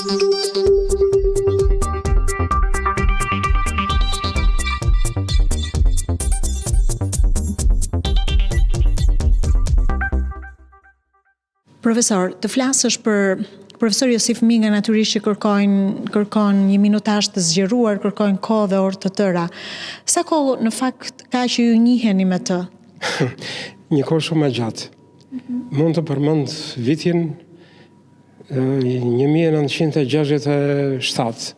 Profesor, të flasësh për profesor Josif Minga natyrisht që kërkon një minutazh të zgjeruar, kërkojnë kohë dhe orë të tëra. Sa kohë në fakt ka që ju njiheni me të? Një kohë shumë e gjatë. Mund të përmend vitin 1967,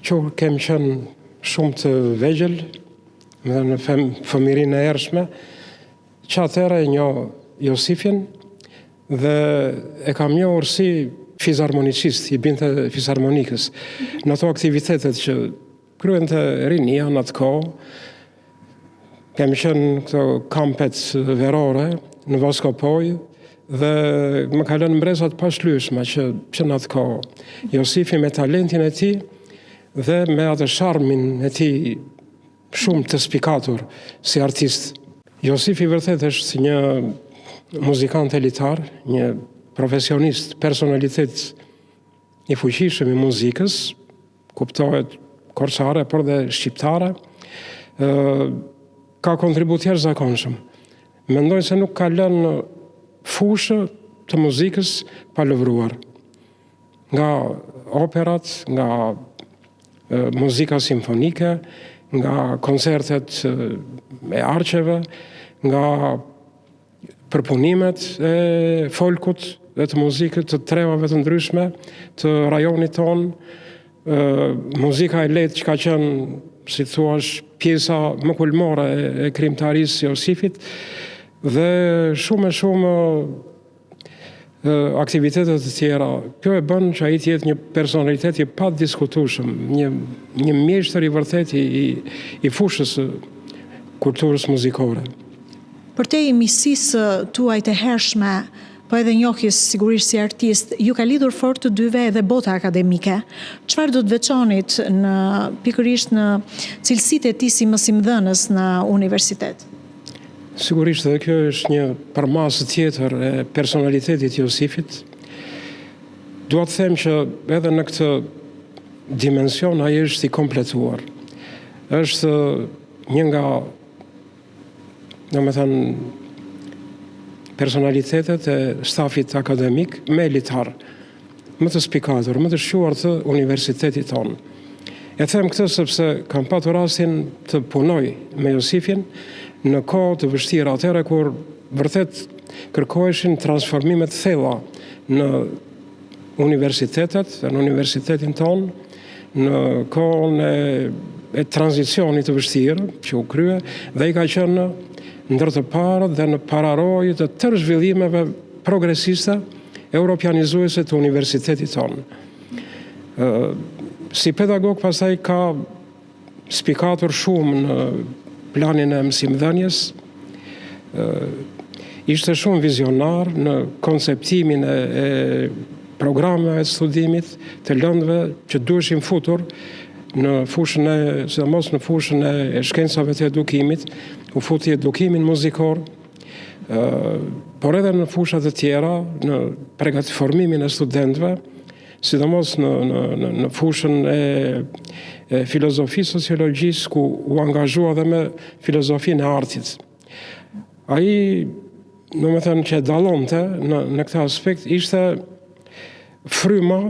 që kem qenë shumë të vegjël, në fëmirinë e ershme, që atëherë e njoh Josifin, dhe e kam njohur si fizharmonicist, i binte fizharmonikës. Në ato aktivitetet që kryente rinia në atë kohë, kemi qenë këto kampet verore në Voskopoj, dhe më ka lënë mbrezat pashlyeshme që në atë kohë. Josifi me talentin e tij dhe me atë sharmin e tij shumë të spikatur si artist. Josifi vërtet është si një muzikant elitar, një profesionist, personalitet i fuqishëm i muzikës, kuptohet korçare, por dhe shqiptare, ka kontribut jashtëzakonshëm. Mendoj se nuk ka lënë fushë të muzikës pa lëvruar. Nga operat, nga muzika simfonike, nga koncertet e arqeve, nga përpunimet e folkut dhe të muzikët të trevave të ndryshme të rajonit tonë, muzika e lehtë që ka qenë, si thuash, pjesa më kulmore e krijimtarisë Josifit, dhe shumë aktivitetet të tjera. Kjo e bën që ai të jetë një personalitet i padiskutueshëm, një mjeshtër i vërtet i fushës së kulturës muzikore. Për te i misisë tuaj të hershme, po edhe njohjes sigurisht si artist, ju ka lidhur fort të dyve edhe bota akademike. Çfarë do të veçonit pikërisht në cilësitë e tij si mësimdhënës në universitet? Sigurisht edhe kjo është një përmasë tjetër e personalitetit Josifit. Dua të them që edhe në këtë dimension ai është i kompletuar. Është një nga personalitetet e stafit akademik më elitar, më të spikatur, më të shquar të universitetit tonë. E them këtë sepse kam patur rastin të punoj me Josifin në kohë të vështira, atëherë kur vërtet kërkoheshin transformimet thella në universitetet, në universitetin tonë, në kohën e tranzicionit të vështirë që u krye, dhe i ka qenë ndër të parët dhe në pararojë të tërë zhvillimeve progresiste europianizuese të universitetit tonë. Si pedagog pastaj ka spikatur shumë në planin e mësimdhënies, ishte shumë vizionar në konceptimin e programeve të studimit, të lëndëve që duheshin futur në fushën sidomos në fushën e shkencave të edukimit, u futi edukimin muzikor, por edhe në fushat e tjera, në formimin e studentëve, sidomos në fushën e filozofisë, sociologjisë, ku u angazhua dhe me filozofinë e artit. Ai, domethënë që dallonte në këtë aspekt, ishte fryma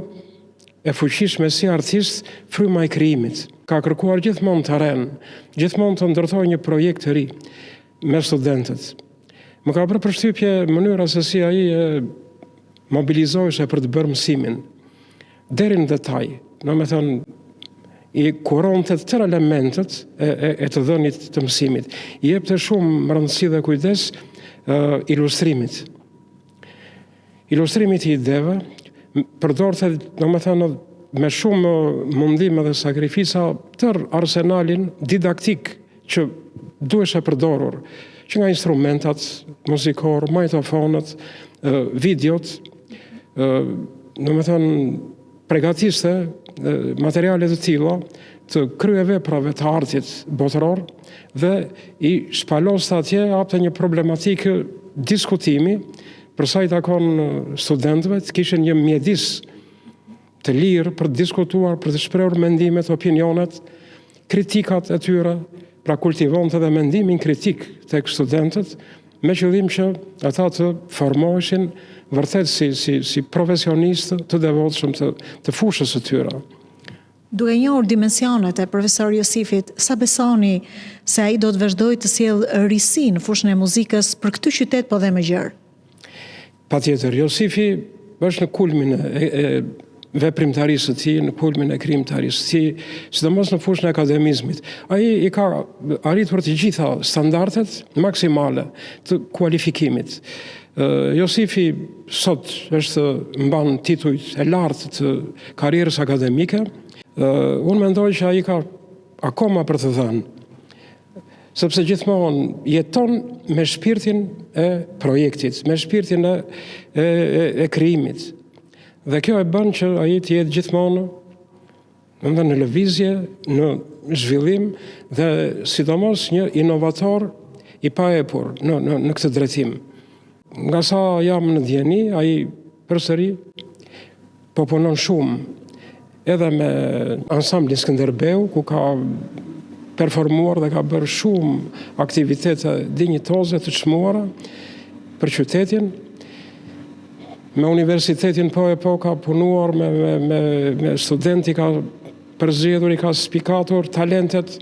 e fuqishme si artist, fryma e krijimit. Ka kërkuar gjithmonë terren, gjithmonë të ndërtojë një projekt të ri me studentët. Më ka bërë përshtypje mënyra se si ai mobilizohej për të bërë mësimin deri në detaj. Domethënë i kuronte të tërë elementet e të dhënit të mësimit. I jepte shumë rëndësi dhe kujdes ilustrimit. Ilustrimit i ideve, përdorte, domethënë, me shumë mundim dhe sakrifisa tërë arsenalin didaktik që duheshe përdorur, që nga instrumentat muzikor, majtofonët, videot, domethënë përgatiste materiale të tilla të kryeveprave të artit botëror dhe i shpalos atje hapte një problematikë diskutimi për sa i takon studentëve të kishin një mjedis të lirë për të diskutuar, për të shprehur mendimet, opinionet, kritikat e tyre, pra kultivonte edhe mendimin kritik tek studentët, me qëllim që ata të formoheshin vërtet si profesionistë të devotshëm të fushës së tyre. Duke njohur dimensionet e profesor Josifit, sa besoni se ai do të vazhdojë të sjellë risi në fushën e muzikës për këtë qytet, po dhe më gjerë? Patjetër, Josifi është në kulmin e veprimtarisë të tij, në kulmin e krijimtarisë të tij, sidomos në fushën e akademizmit. Ai i ka arritur të gjitha standardet maksimale të kualifikimit. Josifi sot mban titujt e lartë të karrierës akademike. Unë mendoj që ai ka akoma për të thënë, sepse gjithmonë jeton me shpirtin e projektit, me shpirtin e krijimit. Dhe kjo e bën që ai të jetë gjithmonë në lëvizje, në zhvillim dhe sidomos një inovator i paepur në këtë drejtim. Nga sa jam në dieni, ai përsëri po punon shumë edhe me ansamblin Skënderbeu, ku ka performuar dhe ka bërë shumë aktivitete dinjitoze të çmuara për qytetin. Me universitetin po ka punuar me studenti, ka përzgjedhur, i ka spikatur talentet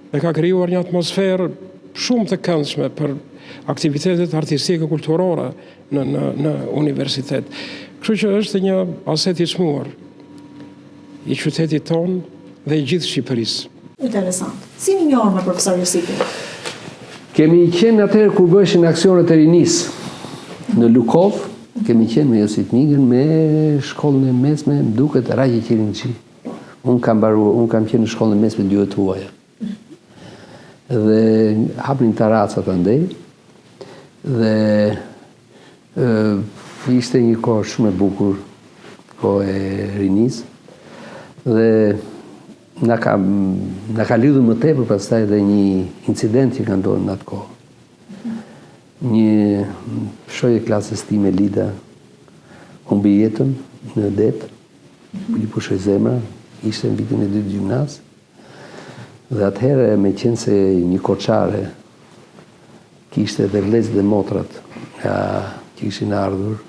dhe ka krijuar një atmosferë shumë të këndshme për aktivitetet artistike kulturore në universitet. Kështu që është një aset i çmuar i qytetit tonë dhe i gjithë Shqipërisë. Interesant. Si një njohur me profesor Josifin? Kemi qenë atëherë kur bëshin aksionet e rinisë në Lukov, kemi qenë me Josip Mingën me shkollën e mesme, më duket Raqi Qirinçi. Unë kam qenë në shkollën e mesme 2 huaja. Dhe hapnin taracat andej dhe ishte një kohë shumë e bukur, kohë e rinisë. Dhe na ka lidhur më tepër pastaj edhe një incident që ka ndodhur në atë kohë. Një shoqe klasës time, Lida, humbi jetën në det, i pushoi zemra, ishte në vitin e 2 gjimnaz. Dhe atëherë, me qenë se një koçare kishte edhe vëllezërit dhe motrat që ishin ardhur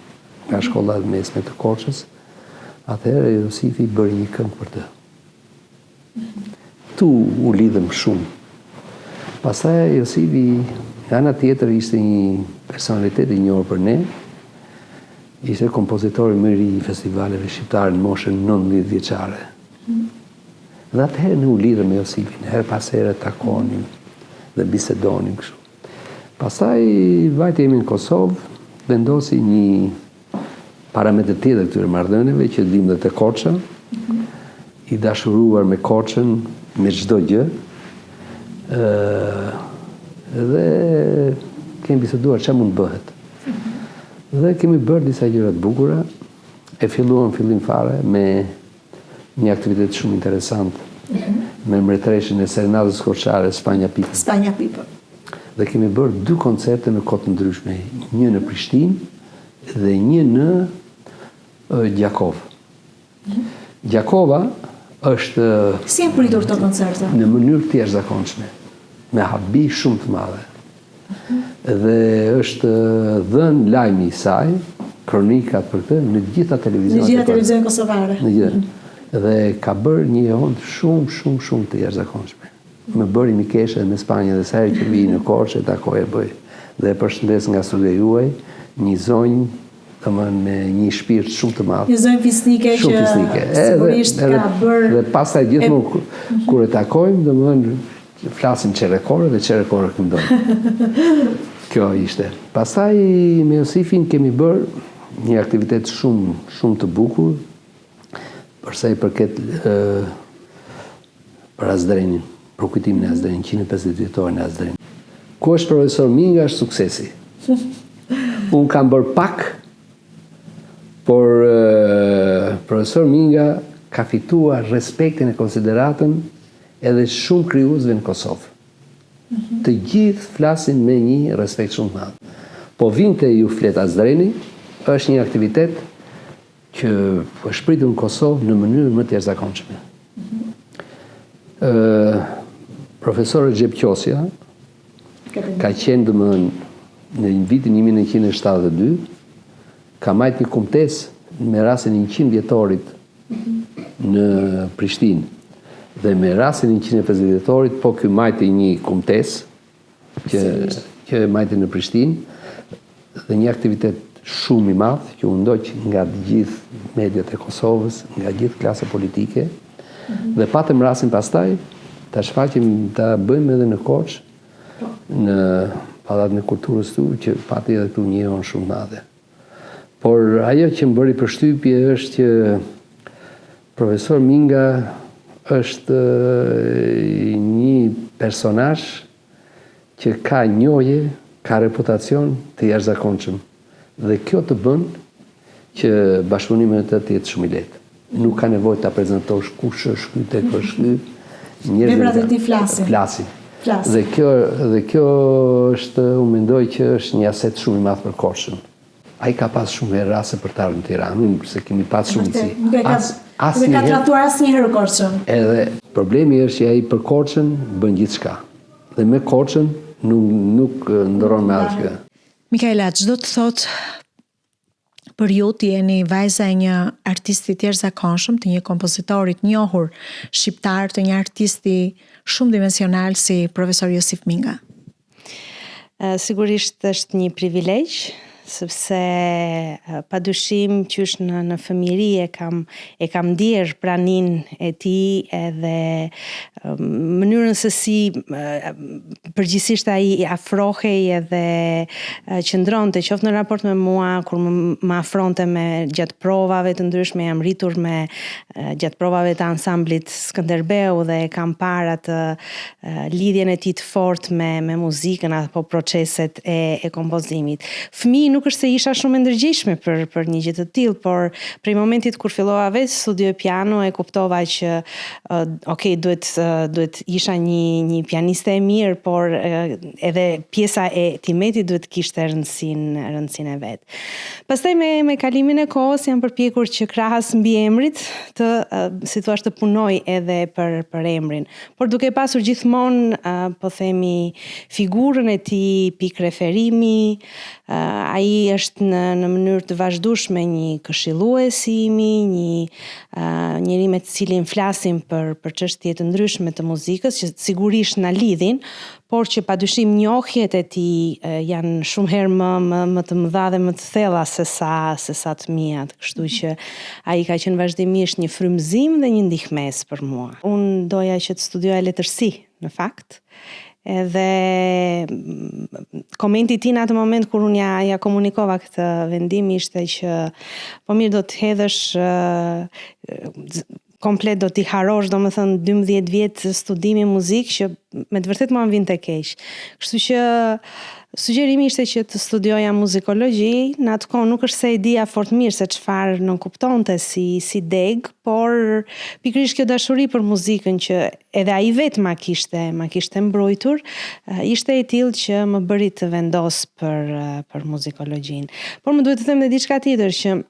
nga shkolla e mesme të Korçës, atëherë Josifi bëri një këngë për të. Tu u lidhëm shumë. Pastaj Josifi, nga ana tjetër, ishte një personalitet i njohur për ne. Ishte kompozitori më i ri i festivaleve shqiptare në moshën 19 vjeçare. Dhe atëherë ne u lidhëm me Josifin, her pas here takonim dhe bisedonim kështu. Pastaj vajte jemi në Kosovë, vendosi një parametër tjetër këtyre marrëdhënieve që dim dhe te Korça, i dashuruar me Korçën, me çdo gjë. Dhe kemi biseduar çfarë mund bëhet. Dhe kemi bërë disa gjëra të bukura. E filluam fillim fare me një aktivitet shumë interesant, me mbretëreshën e serenadës koçare Spanja Pipa. Spanja Pipa. Dhe kemi bërë 2 koncerte në kohë të ndryshme, një në Prishtinë dhe një në Gjakov. Gjakova është Si janë pritur këto koncerte? në mënyrë të jashtëzakonshme, me habi shumë të madhe. Dhe është dhënë lajmi i saj, kronikat për këtë, në gjitha televizionet. Në gjitha televizionet kosovare. Në gjitha. Dhe ka bërë një hond shumë të jashtëzakonshme. Më bëri mikeshe me Spanjë dhe sa herë që vi në Korçë e takoj e bëj. Dhe përshëndes nga studia juaj, një zonjë, domethënë me një shpirt shumë të madh. Një zonjë fisnike që sigurisht ka bërë. Dhe pastaj gjithmonë kur e takojmë, domethënë flasim çerekore dhe çerekore këndon. Kjo ishte. Pastaj me Josifin kemi bërë një aktivitet shumë të bukur për sa i përket për Azdrenin, për kujtimin e Azdrenin, 150 vjetorin e Azdrenin. Ku është profesor Minga është suksesi. Unë kam bërë pak, por profesor Minga ka fituar respektin e konsideratën edhe shumë krijuesve në Kosovë. Të gjithë flasin me një respekt shumë të madh. Po vinte ju flet Azdreni, është një aktivitet që është shpritur në Kosovë në mënyrë më të jashtëzakonshme. Profesor Xhep Qosja ka qenë në vitin 1972, ka majtë një kumtesë me rastin 100 vjetorit në Prishtinë. Dhe me rastin 150 vjetorit, po ky majti një kumtesë që majti në Prishtinë dhe një aktivitet shumë i madh që u ndoq nga të gjithë mediat e Kosovës, nga gjithë klasa politike, dhe patëm rastin pastaj ta bëjmë edhe në Korçë, në Pallatin e Kulturës tu, që pati edhe këtu një onë shumë madhe. Por ajo që më bëri përshtypje është që profesor Minga është një personazh që ka njohje, ka reputacion të jashtëzakonshëm. Dhe kjo të bën që bashkëpunimi të jetë shumë i lehtë. Nuk ka nevojë ta prezantosh kush është ky tek është ky. Veprat e tij flasin. Dhe kjo është, unë mendoj që është një aset shumë i madh për Korçën. Ai ka pas shumë raste për të ardhur në Tiranë, se kemi pas shumë si. Nuk e ka tratuar asnjëherë Korçën. Edhe problemi është që ai për Korçën bën gjithçka. Dhe me Korçën nuk ndron me asgjë. Mikaela, çdo të thotë për ju të jeni vajza e një artisti të jashtëzakonshëm, të një kompozitorit njohur shqiptar, të një artisti shumë dimensional si profesor Josif Minga? Sigurisht është një privilegj, sepse padyshim qysh në fëmijëri e kam ndier pranin e tij edhe mënyrën se si përgjithsisht ai afrohej edhe qëndronte qoftë në raport me mua kur më afronte me gjatë provave të ndryshme. Jam rritur me gjatë provave të ansamblit Skënderbeu dhe kam parë atë lidhjen e tij të fortë me muzikën apo proceset e kompozimit. Fëmijë nuk është se isha shumë e ndërgjegjshme për një gjë të tillë, por prej momentit kur fillova vetë studioj piano e kuptova që duhet isha një pianiste e mirë, por edhe pjesa e timetit duhet kishte rëndësinë e vet. Pastaj me kalimin e kohës jam përpjekur që krahas mbi emrit si thua të punoj edhe për emrin, por duke pasur gjithmonë po themi figurën e tij, pikë referimi. Ai është në mënyrë të vazhdueshme një këshillues i imi, njëri me të cilin flasim për çështje të ndryshme të muzikës që sigurisht na lidhin, por që padyshim njohjet e tij janë shumë herë më të mëdha dhe më të thella se sa të mia, kështu që ai ka qenë vazhdimisht një frymëzim dhe një ndihmës për mua. Unë doja që të studioja letërsi, në fakt. Edhe komenti ti në atë moment kur unë ja komunikova këtë vendim ishte që po mirë do të hedhësh komplet do t'i harosh, do më thënë 12 vjetë studimi muzikë që me të vërtet më vinte keq. Kështu që sugjerimi ishte që të studioja muzikologji, në atë kohë nuk është se e dija fort mirë se çfarë nënkuptonte si deg, por pikërisht kjo dashuri për muzikën që edhe ai vetë ma kishte mbrojtur, ishte e tillë që më bëri të vendos për muzikologjin. Por më duhet të them edhe diçka tjetër që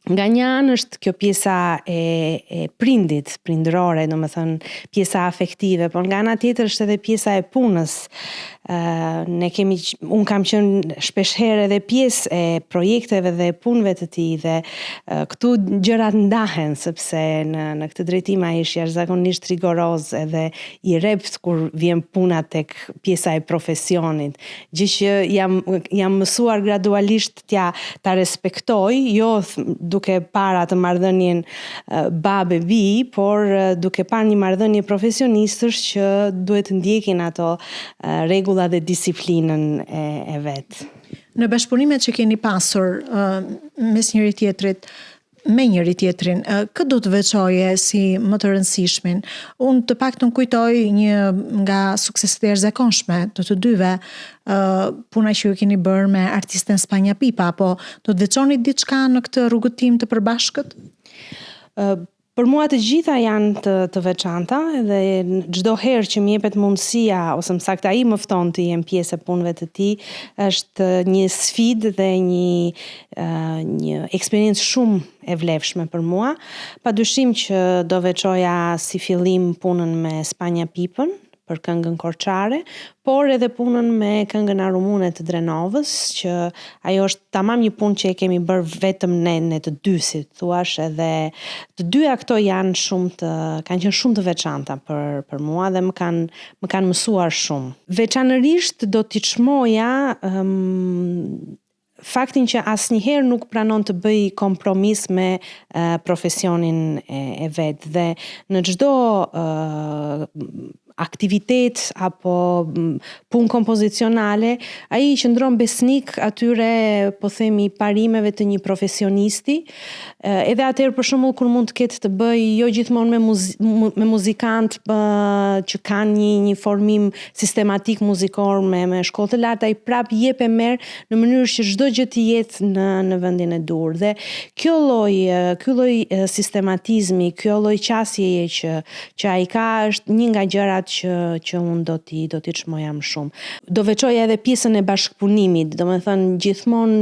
nga një anë është kjo pjesa e prindit, prindërore, do më thënë pjesa afektive, por nga ana tjetër është edhe pjesa e punës. Unë kam qenë shpeshherë edhe pjesë e projekteve dhe punëve të tij dhe këtu gjërat ndahen sepse në këtë drejtim ai është jashtëzakonisht rigoroz edhe i rrept kur vjen puna tek pjesa e profesionit. Gjë që jam mësuar gradualisht ta respektoj, jo duke parë atë marrëdhënien babë bi, por duke parë një marrëdhënie profesionistësh që duhet të ndjekin ato rregulla dhe disiplinën e vet. Në bashkëpunimet që keni pasur mes me njëri tjetrin, këtë do të veçoje si më të rëndësishmin? Unë të paktën kujtoj një nga sukseset e jashtëzakonshme të të dyve, puna që ju keni bërë me artisten Spanja Pipa, apo do të veçoni diçka në këtë rrugëtim të përbashkët? Për mua të gjitha janë të veçanta dhe çdo herë që më jepet mundësia ose më saktë ai më fton të jem pjesë e punëve të tij, është një sfidë dhe një eksperiencë shumë e vlefshme për mua. Padyshim që do veçoja si fillim punën me Spanja Pipën për këngën Korçare, por edhe punën me këngën Arumune të Drenovës, që ajo është tamam një punë që e kemi bërë vetëm ne të dy, si thuash, edhe të dyja këto kanë qenë shumë të veçanta për mua dhe më kanë mësuar shumë. Veçanërisht do t'i çmoja faktin që asnjëherë nuk pranon të bëj kompromis me profesionin e vet dhe në çdo aktivitet apo punë kompozicionale, ai qëndron besnik atyre, po themi, parimeve të një profesionisti. Edhe atëherë për shembull kur mund të ketë të bëj jo gjithmonë me muzikant që kanë një formim sistematik muzikor me shkollë të larta, ai prap jep e merr në mënyrë që çdo gjë të jetë në vendin e dur. Dhe ky lloj sistematizmi, ky lloj qasjeje që ai ka është një nga gjërat që unë do t'i çmoja më shumë. Do veçoja edhe pjesën e bashkëpunimit, domethënë gjithmonë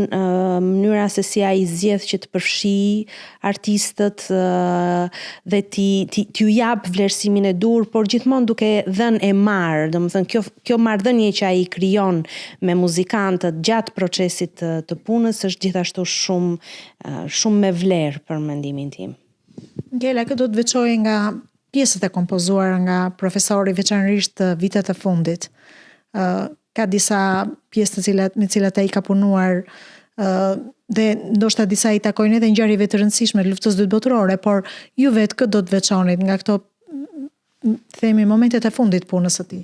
mënyra se si ai zgjedh që të përfshijë artistët dhe t'ju jap vlerësimin e dur, por gjithmonë duke dhënë e marrë, domethënë kjo marrëdhënie që ai krijon me muzikantët gjatë procesit të punës është gjithashtu shumë me vlerë për mendimin tim. Ngela, këtë do të veçoj nga pjesët e kompozuara nga profesori veçanërisht të vitet e fundit. Ka disa pjesë me cilat ai ka punuar dhe ndoshta disa i takojnë edhe ngjarjeve të rëndësishme të luftës dytë botërore, por ju vetë këtë do të veçonit nga këto themi momentet e fundit punës së tij.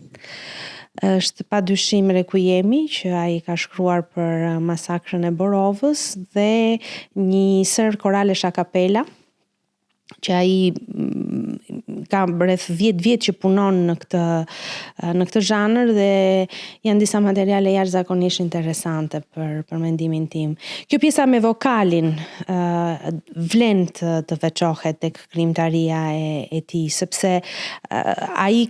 Është padyshim Requiemi që ai ka shkruar për masakrën e Borovës dhe një sër koralesh a capella që ai ka rreth 10 vjet që punon në këtë zhanër dhe janë disa materiale jashtëzakonisht interesante për mendimin tim. Kjo pjesa me vokalin vlen të veçohet tek krijimtaria e tij, sepse ai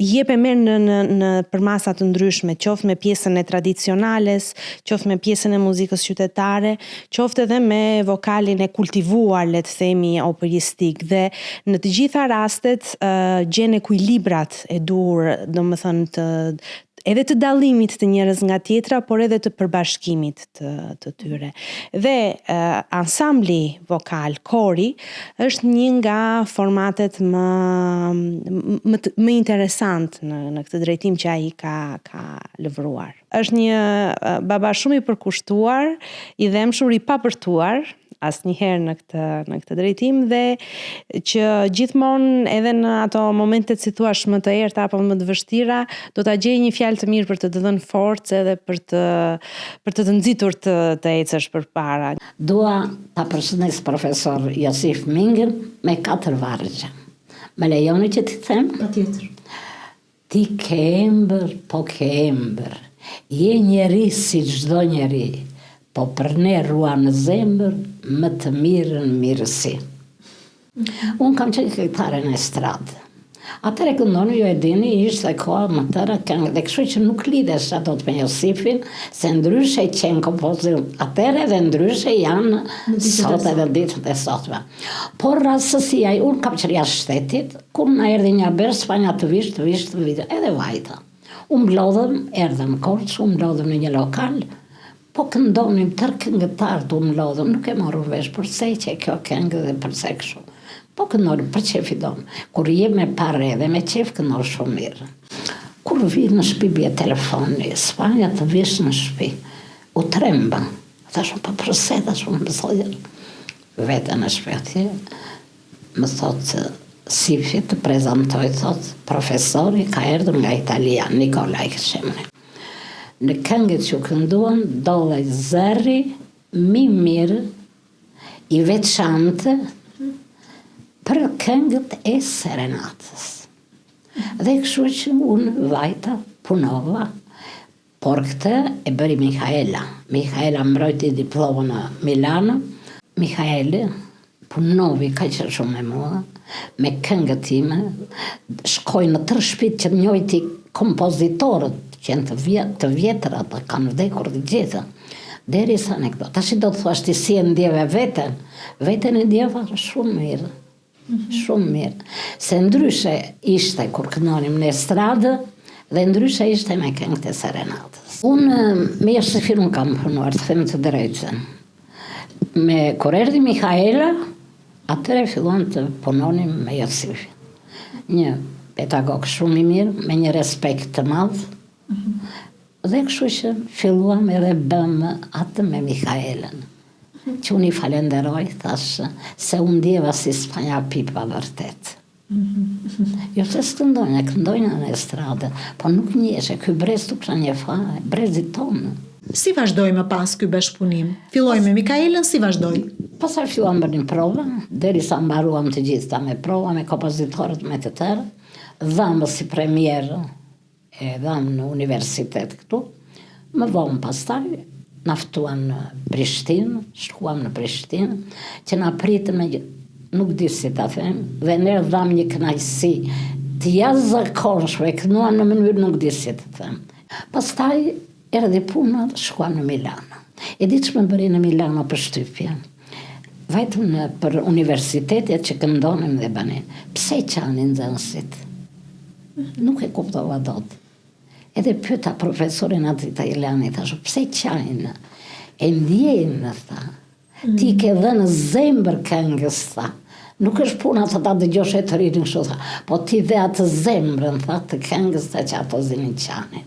jep e merr në përmasa të ndryshme, qoftë me pjesën e tradicionales, qoftë me pjesën e muzikës qytetare, qoftë edhe me vokalin e kultivuar, le të themi, operistik dhe në të gjitha rastet gjen ekuilibrat e dur, domethënë edhe të dallimit të njerëz nga tjetra, por edhe të përbashkimit të tyre. Dhe ansambli vokal, kori, është një nga formatet më interesant në këtë drejtim që ai ka lëvruar. Është një baba shumë i përkushtuar, i dhemshur, i papërtuar, asnjëherë në këtë drejtim dhe që gjithmonë edhe në ato momentet si thua më të errta apo më të vështira do ta gjej një fjalë të mirë për të dhënë forcë edhe për të nxitur të ecësh përpara. Dua ta përshëndes profesor Josif Mingën me 4 vargje. Më lejoni që t'i them? Patjetër. Ti ke embër, po ke embër. Je njeri si çdo njeri. Po për ne rua në zemër, më të mirën mirësi. Unë kam qenë këngëtare në estradë. Atëre këndoni, ju e dini, ishte koha më tëra këngë, dhe kështu që nuk lidesh ato të me Josifin, se ndryshe qenë kompozim atëre dhe ndryshe janë sot edhe ditët e sotme. Por rastësia, unë kam qenë jashtë shtetit, kur na erdhi një berë Spanja të vish, edhe vajta. Unë mblodhëm, erdhëm Korçë, unë mblodhëm në një lokal, po këndonim tërë këngëtarët u mlodhëm, nuk e morru vesh përse që kjo këngë dhe përse kështu. Po këndonim për qefi donë. Kur je me pare dhe me qef këndor shumë mirë. Kur vi në shtëpi bje telefoni, Spanja të vish në shtëpi, u tremba. Thashëm, po përse, thashëm, më thotë, vete në shtëpi atje, më thotë, Sifi të prezentoj, thotë, profesori ka erdhur nga Italia, Nikolaj Këshemni. Në këngët që kënduan, dole zëri, mi mirë, i veçantë, për këngët e serenatës. Dhe kështu që unë vajta punova, por këtë e bëri Mihaela. Mihaela mbrojti diplomën në Milano. Mihaele punovi ka që shumë me mua, me këngët time, shkoj në 3 shtëpi që njëjti kompozitorët që janë të vjetra, të kanë vdekur të gjitha. Deri sa në këto. Tash do të thuash ti si e ndjeve veten e ndjeva shumë mirë. Shumë mirë. Se ndryshe ishte kur këndonim në estradë dhe ndryshe ishte me këngët e serenatës. Unë me Josefin kam punuar, të them të drejtën. Kur erdhi Mikaela, atëre filluam të punonim me Josefin. Një pedagog shumë i mirë, me një respekt të madh. Dhe kështu që filluam edhe bëm atë me Mikaelën. Që unë i falenderoj, thash, se unë ndjeva si Spanja pipa vërtet. Jo se këndojnë në estradë, po nuk njeshe, ky brez të kësha një fare, brezit tonë. Si vazhdoj më pas ky bashkëpunim? Filloj me Mikaelën, si vazhdoj? Pastaj filluam bënim prova, derisa mbaruam të gjitha me prova, me kompozitorët me të tërë, dhamë si premierë, e dhamë në universitet këtu, më vonë pastaj, naftuan në Prishtinë, shkuam në Prishtinë, që na pritën me nuk di si ta them, dhe ne dhamë një kënaqësi të jashtëzakonshme, kënuam në mënyrë nuk di si të them. Pastaj erdhi puna, shkuam në Milano. E di ç'më bëri në Milano për shtypje. Vetëm për universitetet që këndonim dhe banin. Pse qanin nxënësit? Nuk e kuptova dot. Edhe pyeta profesorin atë italiani, thash, pse qajnë? E ndjejnë, tha. Ti ke dhënë zemër këngës, tha. Nuk është puna të ta dëgjosh e të rritin kështu, tha. Po ti dhe atë zemrën, tha, të këngës të që ato zinin qanin.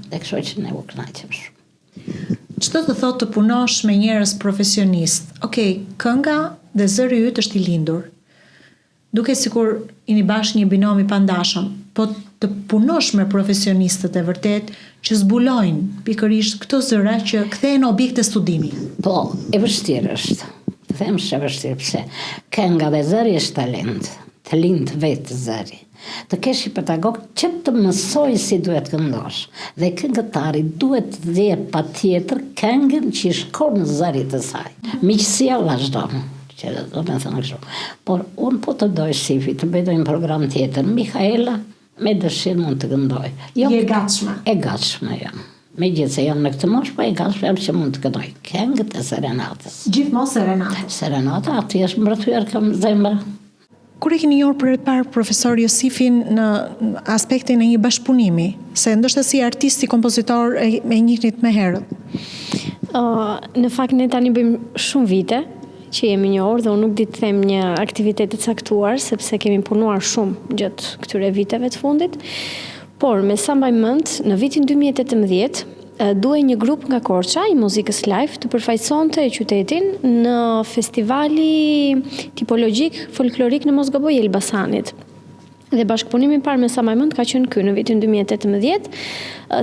Dhe kështu që ne u kënaqem shumë. Ç'do të thotë të punosh me njerëz profesionist? Okej, kënga dhe zëri yt është i lindur. Duke sikur jeni bashkë një binom i pandashëm, po të punosh me profesionistët e vërtet që zbulojnë pikërisht këto zëra që kthehen objekte studimi. Po, e vështirë është. Të them që e vështirë pse. Kënga dhe zëri është talent. Të lind vetë zëri. Të kesh i pedagog që të mësoj si duhet këndosh. Dhe këngëtari duhet të dhe patjetër këngën që i shkon në zëri të saj. Miqësia vazhdon. Do me thënë kështu. Por unë po të doj Sifi të bëjtoj një program tjetër. Mikaela me dëshirë mund të këndoj. Je gatshme? E gatshme, jam. Me gjithë se jam në këtë moshë, po e gatshme jam që mund të këndoj. Këngët e serenatës. Gjithmonë serenatës? Serenata, aty është mbretëruar kam zemra. Kur e keni njohur për herë të parë profesor Josifin në aspektin e një bashkëpunimi, se ndoshta si artist, si kompozitor e njihni më herët? Në fakt ne tani bëjmë shumë vite që jemi njohur dhe unë nuk di të them një aktivitet të caktuar, sepse kemi punuar shumë gjatë këtyre viteve të fundit. Por me sa mbaj mend, në vitin 2018 duhej një grup nga Korça i muzikës live të përfaqësonte qytetin në festivali tipologjik folklorik në Mosgaboj Elbasanit. Dhe bashkëpunimi parë me sa më mend ka qenë ky në vitin 2018,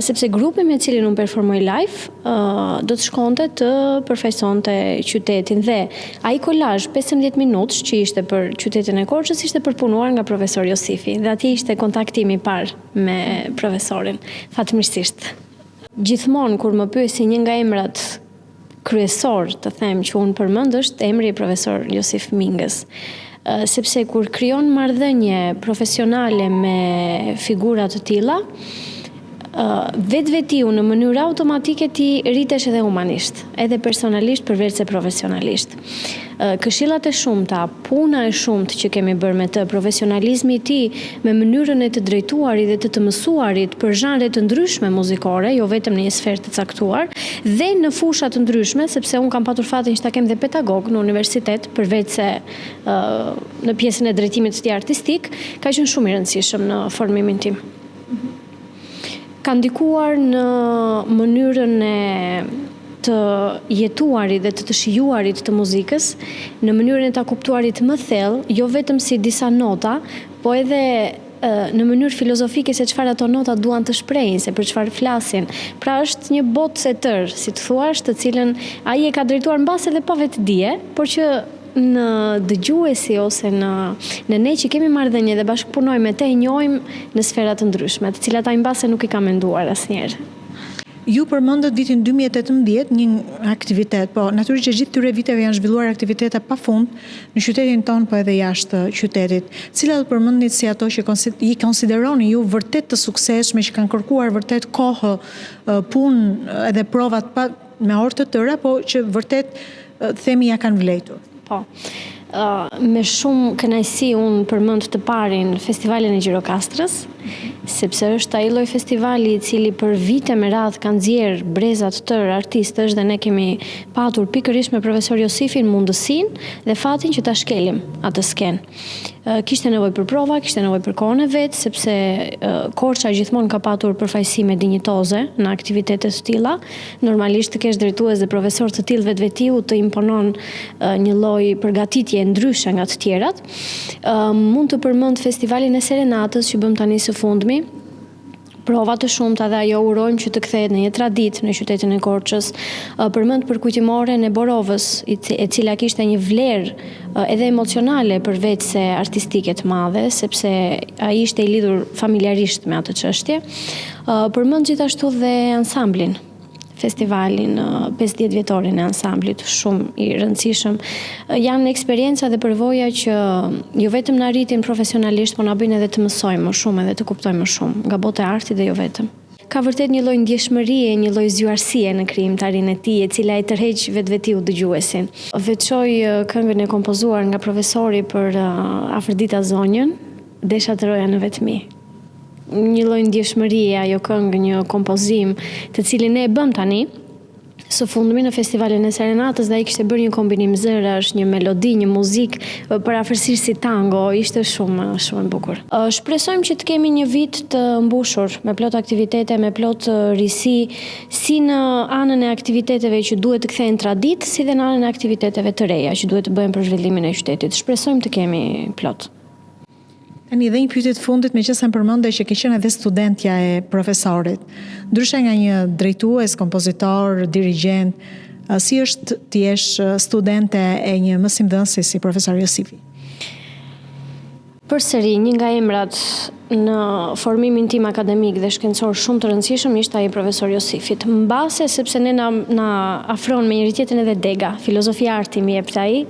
sepse grupi me cilin unë performoj live do të shkonte të përfaqësonte qytetin dhe ai kolazh 15 minutësh që ishte për qytetin e Korçës ishte përpunuar nga profesor Josifi dhe atje ishte kontaktimi i parë me profesorin, fatmirësisht. Gjithmonë kur më pyesi një nga emrat kryesor, të them që unë përmend, është emri i profesor Josif Mingës. Sepse kur krijon marrëdhënie profesionale me figura të tilla, vetvetiu në mënyrë automatike ti rritesh edhe humanisht, edhe personalisht përveç se profesionalisht. Këshillat e shumta, puna e shumtë që kemi bërë me të, profesionalizmi i tij me mënyrën e të drejtuarit dhe të mësuarit për zhanre të ndryshme muzikore, jo vetëm në një sferë të caktuar, dhe në fusha të ndryshme, sepse unë kam patur fatin që ta kem dhe pedagog në universitet, përveç se në pjesën e drejtimit të tij artistik, ka qenë shumë i rëndësishëm në formimin tim. Ka ndikuar në mënyrën e të jetuarit dhe të shijuarit të muzikës, në mënyrën e ta kuptuarit më thellë, jo vetëm si disa nota, po edhe në mënyrë filozofike se çfarë ato nota duan të shprehin, se për çfarë flasin. Pra është një botë e tërë, si të thuash, të cilën ai e ka drejtuar mbas edhe pa vetë dije, por që në dëgjuesi ose në ne që kemi marrëdhënie dhe bashkëpunojmë, te e njohim në sfera të ndryshme, të cilat ai mbase nuk i ka menduar asnjëherë. Ju përmendët vitin 2018 një aktivitet, po natyrisht që gjithë këtyre viteve janë zhvilluar aktivitete pafund në qytetin tonë, po edhe jashtë qytetit. Cilat do përmendni si ato që i konsideroni ju vërtet të suksesshme, që kanë kërkuar vërtet kohë, punë edhe provat me orë të tëra, po që vërtet themi ja kanë vlejtur? Po. Me shumë kënaqësi unë përmend të parin festivalin e Gjirokastrës, sepse është ai lloj festivali i cili për vite me radhë ka nxjerr breza të tërë artistësh dhe ne kemi patur pikërisht me profesor Josifin mundësinë dhe fatin që ta shkelim atë skenë. Kishte nevojë për prova, kishte nevojë për kohën e vet, sepse Korça gjithmonë ka patur përfaqësime dinjitoze në aktivitete të tilla. Normalisht të kesh drejtues dhe profesor të tillë vetvetiu të imponon një lloj përgatitje ndryshe nga të tjerat. Mund të përmend festivalin e Serenatës që bëm tani së fundmi. Prova të shumta dhe ajo urojmë që të kthehet në një traditë në qytetin e Korçës. Përmend përkujtimoren e Borovës, e cila kishte një vlerë edhe emocionale përveç se artistike të madhe, sepse ai ishte i lidhur familjarisht me atë çështje. Përmend gjithashtu dhe ansamblin, festivalin 50 vjetorin e ansamblit, shumë i rëndësishëm. Janë eksperjenca dhe përvoja që jo vetëm na rritin profesionalisht, por na bëjnë edhe të mësojmë më shumë edhe të kuptojmë më shumë nga bota e artit dhe jo vetëm. Ka vërtet një lloj ndjeshmërie, një lloj zjuarësie në krijimtarinë e tij, e cila i tërheq vetvetiu dëgjuesin. Veçoj këngën e kompozuar nga profesori për Afrodita Zonjën, Desha të roja në vetmi. Një lloj ndjeshmërie, ajo këngë, një kompozim të cilin ne e bëm tani së fundmi në festivalin e Serenatës dhe ai kishte bërë një kombinim zërash, një melodi, një muzikë parafërsisht si tango, ishte shumë shumë e bukur. Shpresojmë që të kemi një vit të mbushur me plot aktivitete, me plot risi, si në anën e aktiviteteve që duhet të kthehen traditë, si dhe në anën e aktiviteteve të reja që duhet të bëhen për zhvillimin e qytetit. Shpresojmë të kemi plot. Tani dhe një pyetje të fundit, meqense më përmendë që ke qenë edhe studentja e profesorit. Ndryshe nga një drejtues, kompozitor, dirigjent, si është të jesh studente e një mësimdhënësi si profesor Josifi? Përsëri, një nga emrat në formimin tim akademik dhe shkencor shumë të rëndësishëm ishte ai profesor Josifit. Mbase sepse ne na afron me njëri tjetrin edhe dega, filozofia arti më jepte ai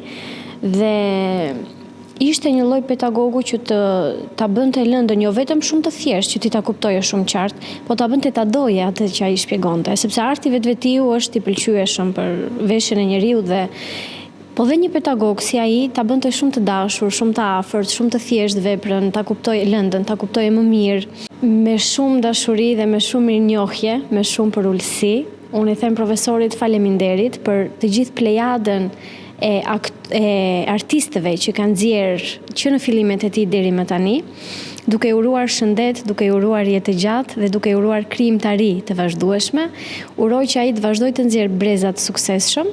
dhe ishte një lloj pedagogu që ta bënte lëndën jo vetëm shumë të thjeshtë që ti ta kuptoje shumë qartë, po ta bënte ta doje atë që ai shpjegonte, sepse arti vetvetiu është i pëlqyeshëm për veshjen e njeriu dhe po dhe një pedagog si ai ta bënte shumë të dashur, shumë të afërt, shumë të thjeshtë veprën, ta kuptoje lëndën, ta kuptoje më mirë, me shumë dashuri dhe me shumë mirënjohje, me shumë për ulësi. Unë i them profesorit faleminderit për të gjithë plejadën e artistëve që kanë nxjerrë që në fillimet e tij deri më tani, duke i uruar shëndet, duke i uruar jetë gjatë dhe duke i uruar krijimtari të vazhdueshme. Uroj që ai të vazhdojë të nxjerrë breza të suksesshëm,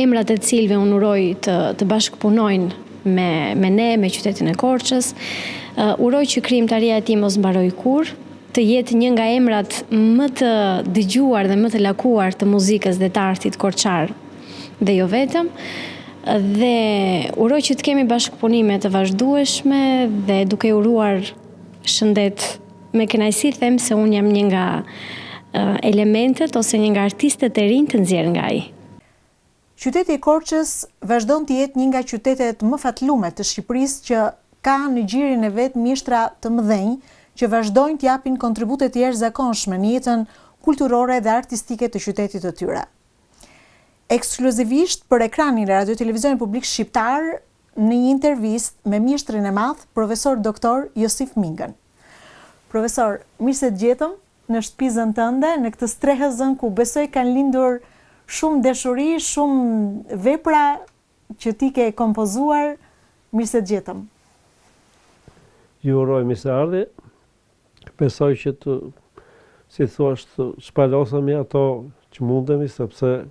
emrat e cilëve unë uroj të bashkëpunojnë me ne, me qytetin e Korçës. Uroj që krijimtaria e tij mos mbarojë kurrë, të jetë një nga emrat më të dëgjuar dhe më të lakuar të muzikës dhe të artit korçar dhe jo vetëm, dhe uroj që të kemi bashkëpunime të vazhdueshme dhe duke uruar shëndet, me kënaqësi them se unë jam një nga elementet ose një nga artistët e rinj të nxjerrë nga ai. Qyteti i Korçës vazhdon të jetë një nga qytetet më fatlume të Shqipërisë që ka në gjirin e vet mishtra të mëdhenj që vazhdojnë të japin kontribute të jashtëzakonshme në jetën kulturore dhe artistike të qytetit të tyre. Ekskluzivisht për ekranin e Radio Televizionit Publik Shqiptar në një intervistë me mishtrin e madh, profesor doktor Josif Mingën. Profesor, mirë se të gjetëm në shtëpizën tënde, në këtë strehëzën ku besoj kanë lindur shumë dashuri, shumë vepra që ti ke kompozuar. Mirë se të gjetëm. Ju uroj mirëseardhje. Besoj që si thua, të shpalosemi ato që mundemi, sepse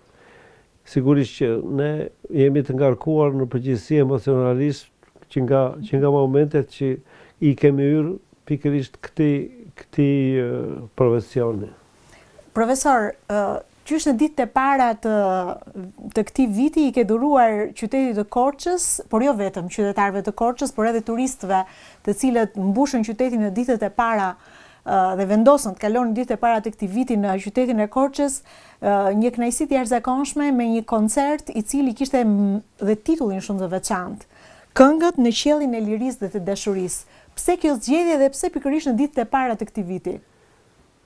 sigurisht që ne jemi të ngarkuar në përgjithësi emocionalisht që nga momentet që i kemi hyrë pikërisht këtij profesioni. Profesor, qysh në ditët e para të këtij viti i ke dhuruar qytetit të Korçës, por jo vetëm qytetarëve të Korçës, por edhe turistëve të cilët mbushën qytetin në ditët e para dhe vendosën të kalonin ditë e para të këtij viti në qytetin e Korçës, një kënaqësi të jashtëzakonshme me një koncert i cili kishte dhe titullin shumë të veçantë. Këngët në qiellin e lirisë dhe të dashurisë. Pse kjo zgjedhje dhe pse pikërisht në ditët e para të këtij viti?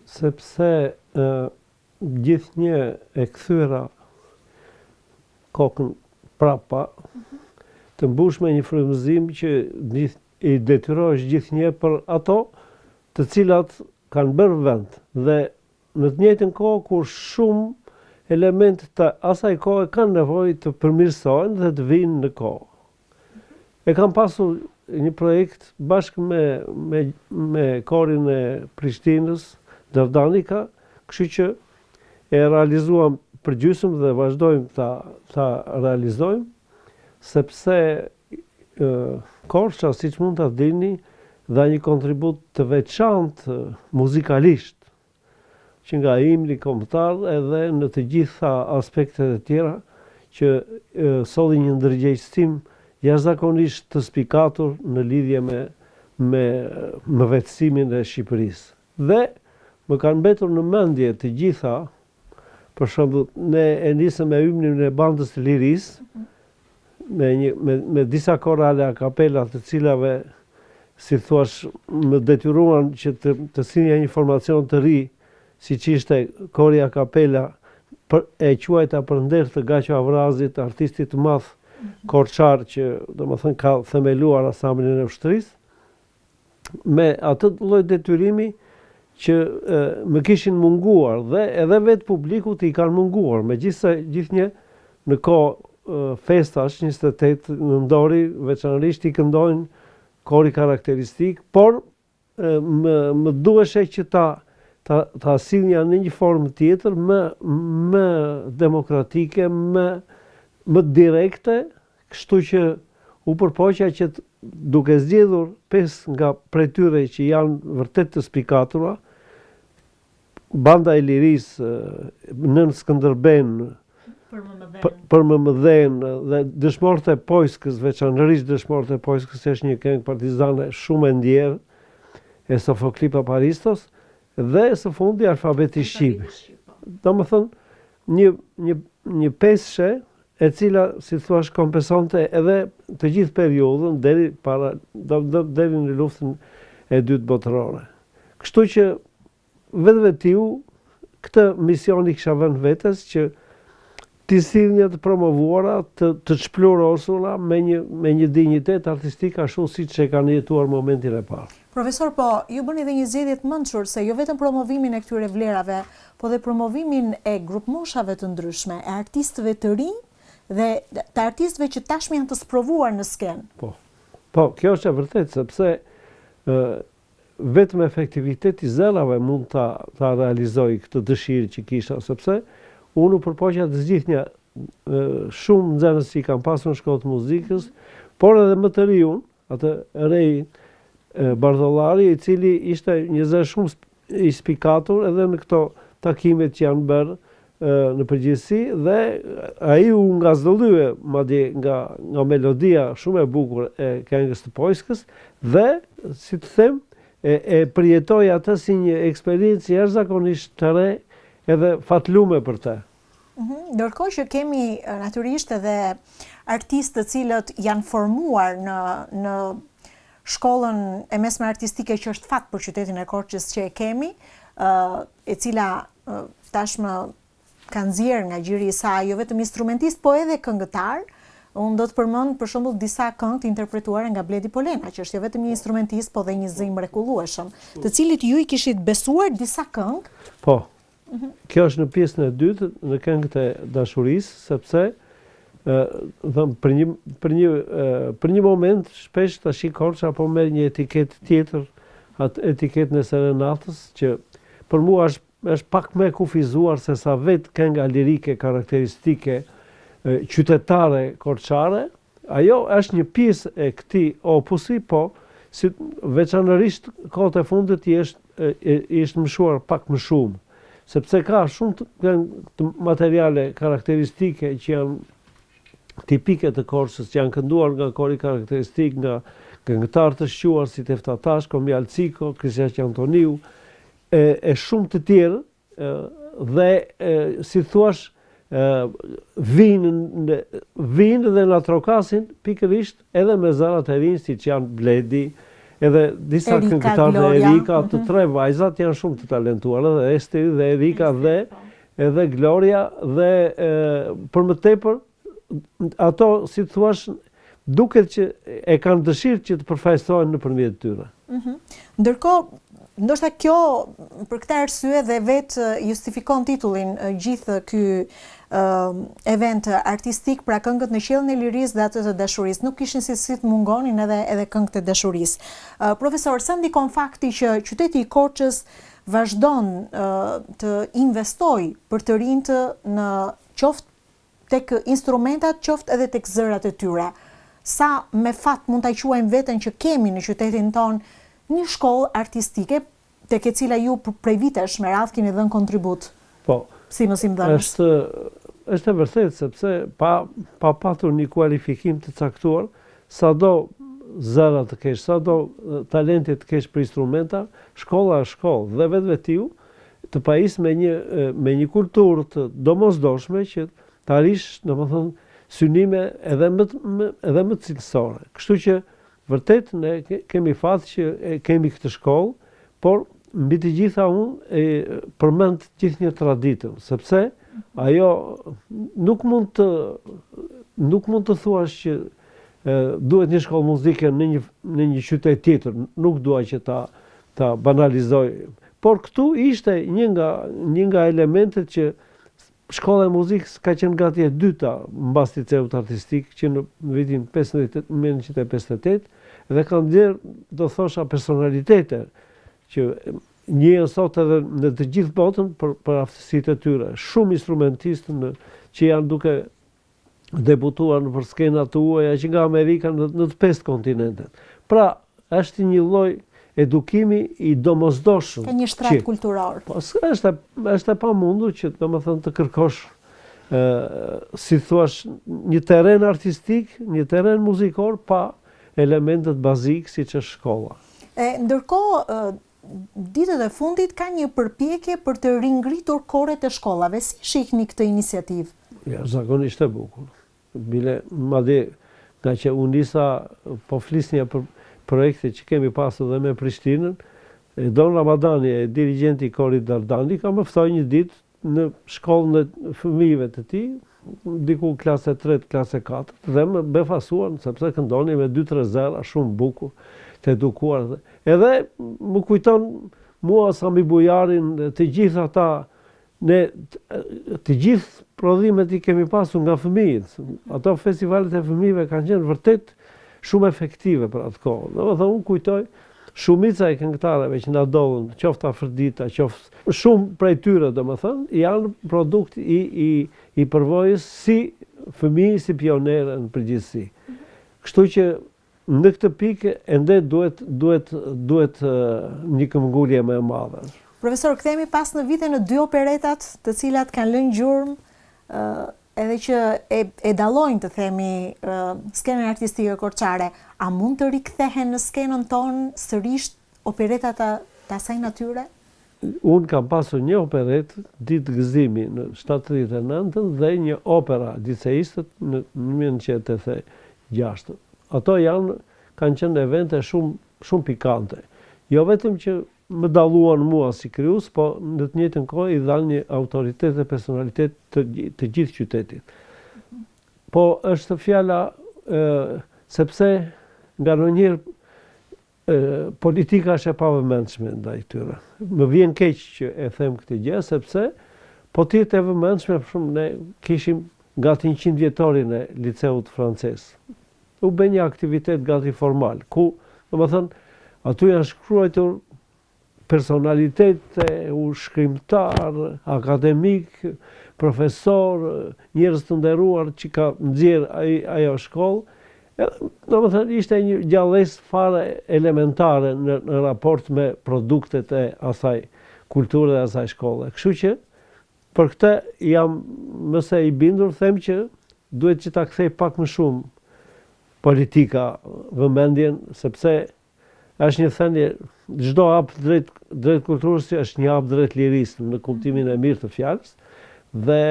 Sepse gjithnjë e kthyera kokën prapa, të mbush me një frymëzim që i detyrohesh gjithnjë për ato të cilat kanë bërë vend dhe në të njëjtën kohë kur shumë elemente të asaj kohe kanë nevojë të përmirësohen dhe të vinë në kohë. E kam pasur një projekt bashkë me korin e Prishtinës, Dardanika, kështu që e realizuam përgjysmë dhe vazhdojmë ta realizojmë, sepse Korça, siç mund ta dini, dha një kontribut të veçantë muzikalisht, që nga himni kombëtar edhe në të gjitha aspektet e tjera që solli një ndërgjegjësim jashtëzakonisht të spikatur në lidhje me vetësimin e Shqipërisë. Dhe më kanë mbetur në mendje të gjitha, për shembull, ne e nisëm me himnin e bandës të lirisë, me disa korale a kapela të cilave, si thuaç, më detyruan që të sinja një formacion të ri, siç ishte kori a kapela e quajta për nder të Gaço Avrazit, artistit të madh korçar që domethënë ka themeluar ansamblin e ushtrisë, me atë lloj detyrimi që më kishin munguar dhe edhe vetë publikut i kanë munguar, megjithëse gjithnjë në kohë festash 28 nëntori veçanërisht i këndojnë kori karakteristik, por më duheshe që ta sillja në një formë tjetër më demokratike, më direkte, kështu që u përpoqja që duke zgjedhur 5 nga prej tyre që janë vërtet të spikatura, Banda e Lirisë, Nën Skënderben, për më mëdhen dhe Dëshmorët e Pojskës, veçanërisht Dëshmorët e Pojskës është një këngë partizane shumë e ndjerë, e Sofokli Paparistos, dhe së fundi Alfabeti Shqip. Domethënë një peshe e cila, si thuaç, kompensonte edhe të gjithë periudhën deri në luftën e dytë botërore. Kështu që vetë këtë mision i kisha vënë vetes që t'i sillnja të promovuara, të çplorosura me një dinjitet artistik ashtu siç e kanë jetuar momentin e parë. Profesor, po, ju bëni dhe një zgjedhje të mençur se jo vetëm promovimin e këtyre vlerave, po dhe promovimin e grupmoshave të ndryshme, e artistëve të rinj dhe të artistëve që tashmë janë të sprovuar në skenë. Po, kjo është e vërtetë, sepse vetëm efektiviteti i zellave mund ta realizoj këtë dëshirë që kisha, sepse unë u përpoqja të zgjidhja shumë nxënës që i kam pasur në shkollë të muzikës, por edhe më të riun, atë Rej Bardollari, i cili ishte një zë shumë i spikatur edhe në këto takimet që janë bërë në përgjithësi, dhe ai u ngazëllye madje nga melodia shumë e bukur e këngës të Pojskës dhe, si të them, e përjetoi atë si një eksperiencë jashtëzakonisht të re edhe fatlume për të. Ndërkohë që kemi natyrisht edhe artistë të cilët janë formuar në shkollën e mesme artistike që është fat për qytetin e Korçës që e kemi, e cila tashmë kanë nxjerrë nga gjiri i saj jo vetëm instrumentist, po edhe këngëtar. Unë do të përmend për shembull disa këngë të interpretuara nga Bledi Polena, që është jo vetëm një instrumentist, po dhe një zë i mrekullueshëm, të cilit ju i kishit besuar disa këngë. Po. Kjo është në pjesën e dytë, në këngët e dashurisë, sepse për një moment shpesh tash Korça po merr një etiketë tjetër, atë etiketën e serenatës, që për mua është pak më kufizuar se sa vetë kënga lirike karakteristike qytetare korçare. Ajo është një pjesë e këtij opusi, po si veçanërisht kohët e fundit i është mshuar pak më shumë, sepse ka shumë të materiale karakteristike që janë tipike të Korçës, që janë kënduar nga kori karakteristik, nga këngëtarë të shquar si Tefta Tash, Komjal Ciko, Krisjaq Antoniu, e shumë të tjerë dhe si thuash vinë dhe na trokasin pikërisht edhe me zërat e rinj siç janë Bledi, edhe disa këngëtarë dhe Erika, të tre vajzat janë shumë të talentuara, dhe Esti dhe Erika dhe edhe Gloria, dhe për më tepër ato si thuash duket që e kanë dëshirë që të përfaqësohen nëpërmjet tyre. Ndërkohë, ndoshta kjo për këtë arsye dhe vetë justifikon titullin gjithë ky event artistik, pra këngët në qiellin e lirisë dhe atë të dashurisë. Nuk kishin si të mungonin edhe këngët e dashurisë. Profesor, sa ndikon fakti që qyteti i Korçës vazhdon të investojë për të rinjtë në qoftë tek instrumentat, qoftë edhe tek zërat e tyre? Sa me fat mund ta quajmë veten që kemi në qytetin ton një shkollë artistike tek e cila ju prej vitesh me radhë keni dhënë kontribut? Po. Si mos i mdhënës? Është e vërtetë, sepse pa patur një kualifikim të caktuar, sado zëra të kesh, sado talente të kesh për instrumenta, shkolla është shkollë dhe vetvetiu të pajis me një kulturë të domosdoshme që të arish, domethënë, synime edhe më cilësore. Kështu që vërtet ne kemi fat që kemi këtë shkollë, por mbi të gjitha unë përmend gjithë një traditën, sepse ajo nuk mund të thuash që duhet një shkollë muzike në një qytet tjetër, nuk dua që ta banalizoj, por këtu ishte një nga elementet që Shkolla e muzikës ka qenë gati e dyta mbas liceut artistik që në vitin 1958 dhe kanë nxjerrë, do thosha, personalitete që njihen sot edhe në të gjithë botën për aftësitë e tyre. Shumë instrumentistë që janë duke debutuar nëpër skenat të huaja që nga Amerika në të 5 kontinentet. Pra, është një lloj edukimi i domosdoshëm. Ka një shtrat kulturor. Po, është e pamundur që domethënë të kërkosh si thuash një terren artistik, një terren muzikor pa elementet bazike siç është shkolla. Ndërkohë, ditët e fundit ka një përpjekje për të ringritur koret e shkollave. Si shihni këtë iniciativë? Ja, zakonisht e bukur. Bile madje nga që unë nisa po flisnja për projekte që kemi pasur dhe me Prishtinën, Don Ramadani, dirigjenti i korit Dardani, ka më ftoi një ditë në shkollën e fëmijëve të tij, diku klase 3, klase 4, dhe më befasuan sepse këndoni me 2-3 zëra shumë bukur, të edukuar. Edhe më kujton mua Sami Bujarin, të gjithë ata, të gjithë prodhimet i kemi pasur nga fëmijët. Ato festivalet e fëmijëve kanë qenë vërtet shumë efektive për atë kohë. Domethënë unë kujtoj shumica e këngëtarëve që na dolën, qoftë Afrodita, qoftë shumë prej tyre, domethënë, janë produkt i përvojës si fëmijë, si pionerë në përgjithësi. Kështu që në këtë pikë ende duhet një këmbgulje më e madhe. Profesor, kthehemi pas në vite në 2 operetat të cilat kanë lënë gjurmë edhe që e dallojnë, të themi, skenën artistike korçare. A mund të rikthehen në skenën tonë sërish operetat të asaj natyre? Unë kam pasur një operet, Ditë gëzimi, në 79 dhe një opera, Liceistët, në 1986. Ato kanë qenë evente shumë pikante. Jo vetëm që më dalluan mua si krijues, po në të njëjtën kohë i dhanë një autoritet dhe personalitet të gjithë qytetit. Po është fjala sepse nga ndonjëherë politika është e pavëmendshme ndaj tyre. Më vjen keq që e them këtë gjë, sepse po të jetë e vëmendshme, për shembull, ne kishim gati 100 vjetorin e liceut francez. U bë një aktivitet gati formal, ku, domethënë, aty janë shkruar personalitete, shkrimtar, akademik, profesor, njerëz të nderuar që ka nxjerr ajo shkollë. Domethënë ishte një gjallësi fare elementare në raport me produktet e asaj kulture dhe asaj shkolle. Kështu që për këtë jam mëse i bindur, them që duhet që ta kthej pak më shumë politika vëmendjen, sepse është një thënie, çdo hap drejt kulturës është një hap drejt lirisë në kuptimin e mirë të fjalës dhe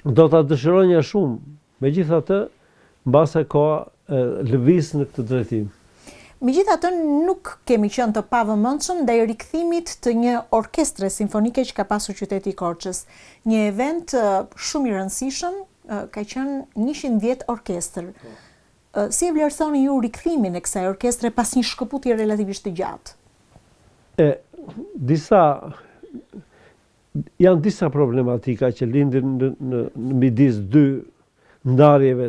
do ta dëshironja shumë. Megjithatë, mbase koha lëviz në këtë drejtim. Megjithatë, nuk kemi qenë të pavëmendshëm ndaj rikthimit të një orkestre simfonike që ka pasur qyteti i Korçës. Një event shumë i rëndësishëm ka qenë 100 vjet orkestër. Si e vlerësoni ju rikthimin e kësaj orkestre pas një shkëputje relativisht të gjatë? Janë disa problematika që lindin në midis dy ndarjeve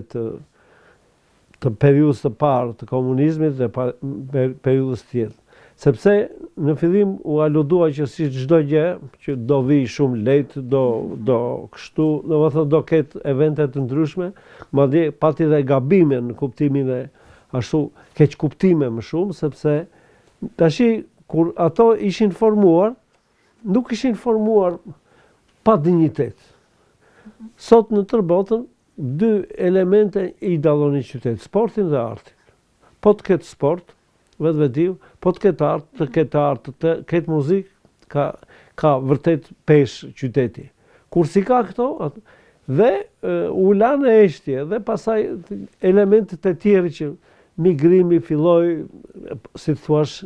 të periudhës së parë të komunizmit dhe periudhës tjetër. Sepse në fillim u aludua që si çdo gjë që do vi shumë lehtë, do kështu, domethënë do ketë evente të ndryshme, madje pati dhe gabime në kuptimin e ashtu keq kuptime më shumë, sepse tashi kur ato ishin formuar, nuk ishin formuar pa dinjitet. Sot në tërë botën dy elemente i dallonin qytet, sportin dhe artin. Po të ketë sport, vetvediu, po të ketë art, të ketë art, të ketë muzikë, ka vërtet peshë qyteti. Kur si ka këto, dhe u lanë e eshtje, dhe pasaj elementet e tjerë që migrimi filloi, si të thuash,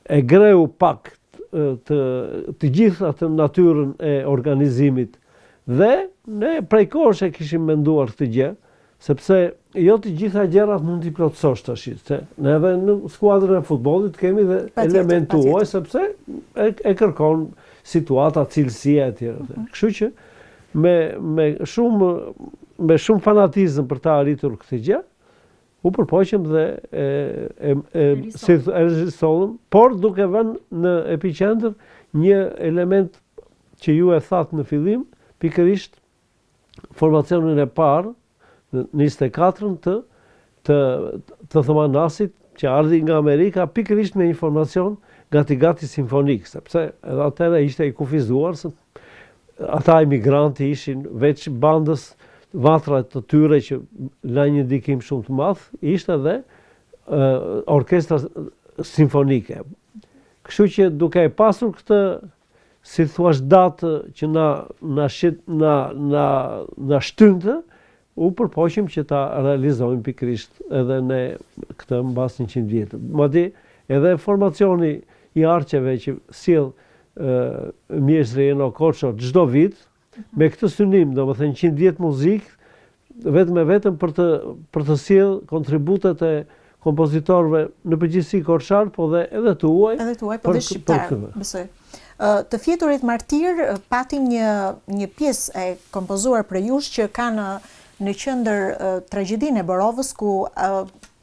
e greu pak të gjitha të natyrën e organizimit. Dhe ne prej kohësh e kishim menduar këtë gjë, sepse jo të gjitha gjërat mund t'i plotësosh tash. Ne edhe në skuadrën e futbollit kemi dhe element tuaj, sepse e kërkon situata, cilësia e tjera. Kështu që me shumë fanatizëm për ta arritur këtë gjë, u përpoqëm dhe e regjistrojmë, por duke vënë në epicentër një element që ju e thatë në fillim, pikërisht formacionin e parë në 24-ën të Thomanasit që ardhi nga Amerika, pikërisht me informacion gati simfonik, sepse edhe atëherë ishte i kufizuar, se ata emigranti ishin veç bandës Vatra të tyre që la një ndikim shumë të madh, ishte edhe orkestra simfonike. Kështu që duke e pasur këtë, si thuash, datë që na shtynte, u përpoqim që ta realizojmë pikërisht edhe ne këtë mbas 100 vjetë. Madje edhe formacioni i arqeve që sjell mjeshtri Eno Korço çdo vit, me këtë synim, domethënë 100 vjet muzikë, vetëm për të sjell kontributet e kompozitorëve në përgjithësi korçar, po dhe edhe të huaj. Edhe të huaj, po dhe shqiptar, besoj. Të Fjeturit Martir pati një pjesë e kompozuar për jush që ka në qendër tragjedinë e Borovës, ku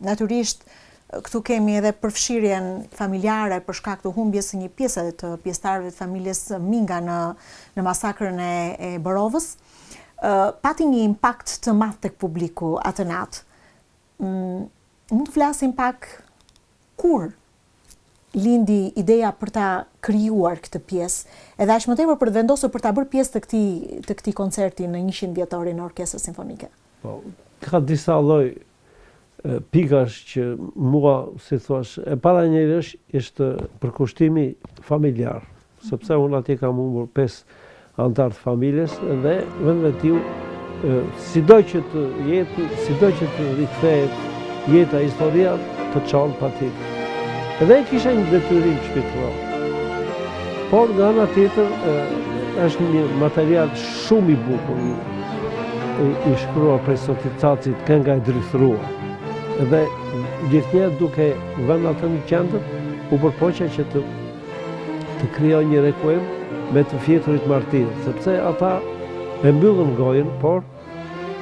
natyrisht këtu kemi edhe përfshirjen familjare për shkak të humbjes së një pjese të pjesëtarëve të familjes Minga në masakrën e Borovës. Pati një impakt të madh tek publiku atë natë. Mund të flasim pak kur lindi ideja për ta krijuar këtë pjesë, edhe aq më tepër për të vendosur për ta bërë pjesë të këtij koncerti në 100 vjetorin e Orkestrës Simfonike. Po, ka disa lloj pikash që mua, si thuash, e para njëri është përkushtimi familjar, sepse unë atje kam humbur 5 antar të familjes dhe vetvetiu sido që të rikthehet jeta, historia të çon patjetër. Edhe kisha një detyrim shpirtëror. Por nga ana tjetër është një material shumë i bukur i shkruar prej Sotit Cacit, kënga e drithruar. Edhe gjithnjëherë duke vënë atë në qendër, u përpoqja që të krijoj një rekuem me Të Fjeturit Martir, sepse ata e mbyllën gojën, por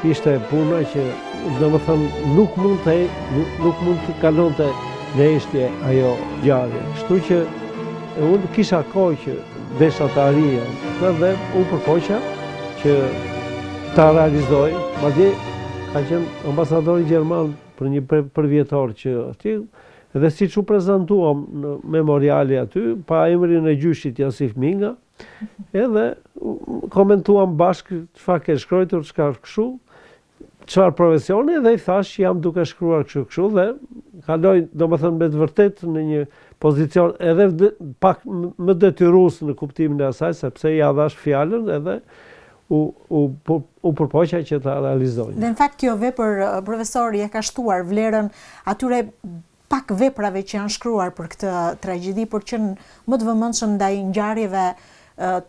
ishte puna që domethënë nuk mund të kalonte në eshtje ajo gjarje. Kështu që unë kisha kohë që desha të arrija, dhe u përpoqja që ta realizoj. Madje ka qenë ambasadori gjerman për një përvjetor që aty, edhe siç u prezantuam në memoriali aty, pa emrin e gjyshit Jasif Minga, edhe komentuam bashkë çfarë ke shkruar, çfarë kështu, çfarë profesioni, dhe i thash jam duke shkruar kështu dhe kalojnë, domethënë me të vërtet në një pozicion edhe pak më detyrues në kuptimin e asaj, sepse ja dhash fjalën edhe u përpoqja që ta realizojnë. Dhe në fakt kjo vepër, profesori, e ka shtuar vlerën atyre pak veprave që janë shkruar për këtë tragjedi, por që më të vëmendshëm ndaj ngjarjeve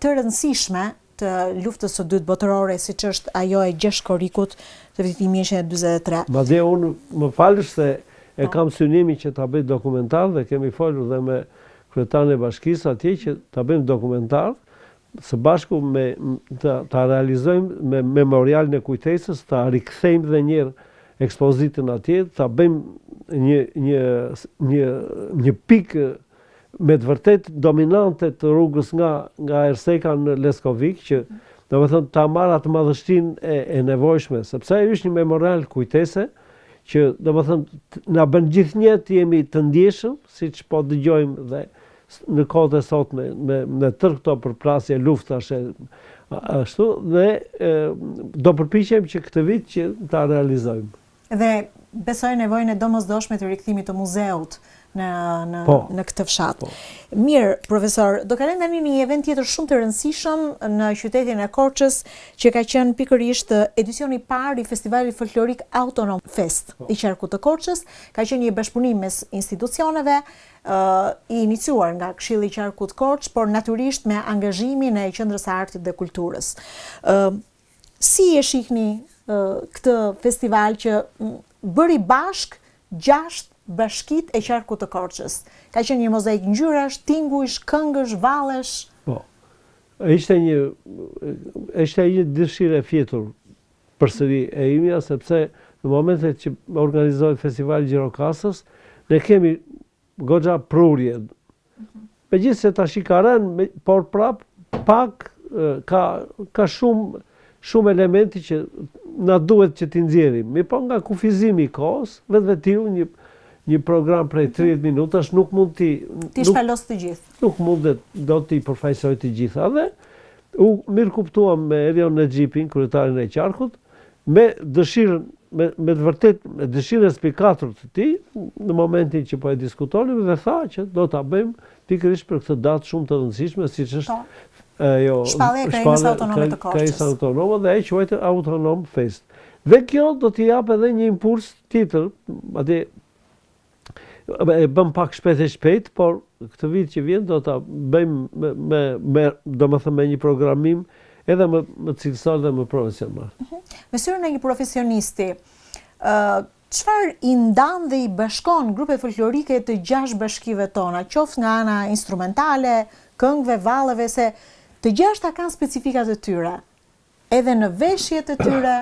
të rëndësishme të luftës së dytë botërore, siç është ajo e Gjeshkorikut të vitit 1943. Madje unë më falësh se e kam synimin që ta bëj dokumentar dhe kemi folur dhe me kryetarin e bashkisë atje që ta bëjmë dokumentar së bashku me ta realizojmë me memorialin e kujtesës, ta rikthejmë dhe një ekspozitën atje, ta bëjmë një pikë me të vërtet dominante të rrugës nga Erseka në Leskovik, që domethënë ta marrë atë madhështinë e nevojshme, sepse ai është një memorial kujtese që domethënë na bën gjithnjë të jemi të ndjeshëm, siç po dëgjojmë dhe në kohët e sotme me tërë këto përplasje luftash ashtu, dhe do përpiqem që këtë vit që ta realizojmë. Dhe besoj nevojën e domosdoshme të rikthimit të muzeut në këtë fshat. Mirë, profesor, do kalojmë tani në një event tjetër shumë të rëndësishëm në qytetin e Korçës, që ka qenë pikërisht edicioni i parë i Festivalit Folklorik Autonom Fest i Qarkut të Korçës. Ka qenë një bashkëpunim mes institucioneve, i iniciuar nga Këshilli i Qarkut Korç, por natyrisht me angazhimin e Qendrës së Artit dhe Kulturës. Si e shihni këtë festival që bëri bashk 6 bashkit e Qarkut të Korçës? Ka qenë një mozaik ngjyrash, tingush, këngësh, vallesh. Po. Ishte një dëshirë e fjetur përsëri e imja, sepse në momentet që organizohet festivali Gjirokastës, ne kemi goxha prurje. Megjithëse tash ka rënë, por prap pak ka shumë elementi që na duhet që t'i nxjerrim. Po nga kufizimi i kohës, vetvetiu një program prej 30 minutash nuk mund ti shpalos të gjithë. Nuk mundet do t'i përfaqësoj të gjitha. Dhe u mirë kuptuam me Erion Nexhipin, kryetarin e Qarkut, me dëshirën, me të vërtet me dëshirën e spikatur të tij, në momentin që po e diskutonim, dhe tha që do ta bëjmë pikërisht për këtë datë shumë të rëndësishme, siç është Shpallja e Krajinës Autonome të Korçës. Krajinës Autonome, dhe ai quhet Autonom Fest. Dhe kjo do t'i jap edhe një impuls tjetër, atë e bëm pak shpejt, por këtë vit që vjen do ta bëjmë domethënë me një programim edhe më cilësor dhe më profesional. Me syrën e një profesionisti, çfarë i ndan dhe i bashkon grupet folklorike të 6 bashkive tona, qoftë nga ana instrumentale, këngëve, valleve, se të 6 kanë specifikat e tyre, edhe në veshjet e tyre?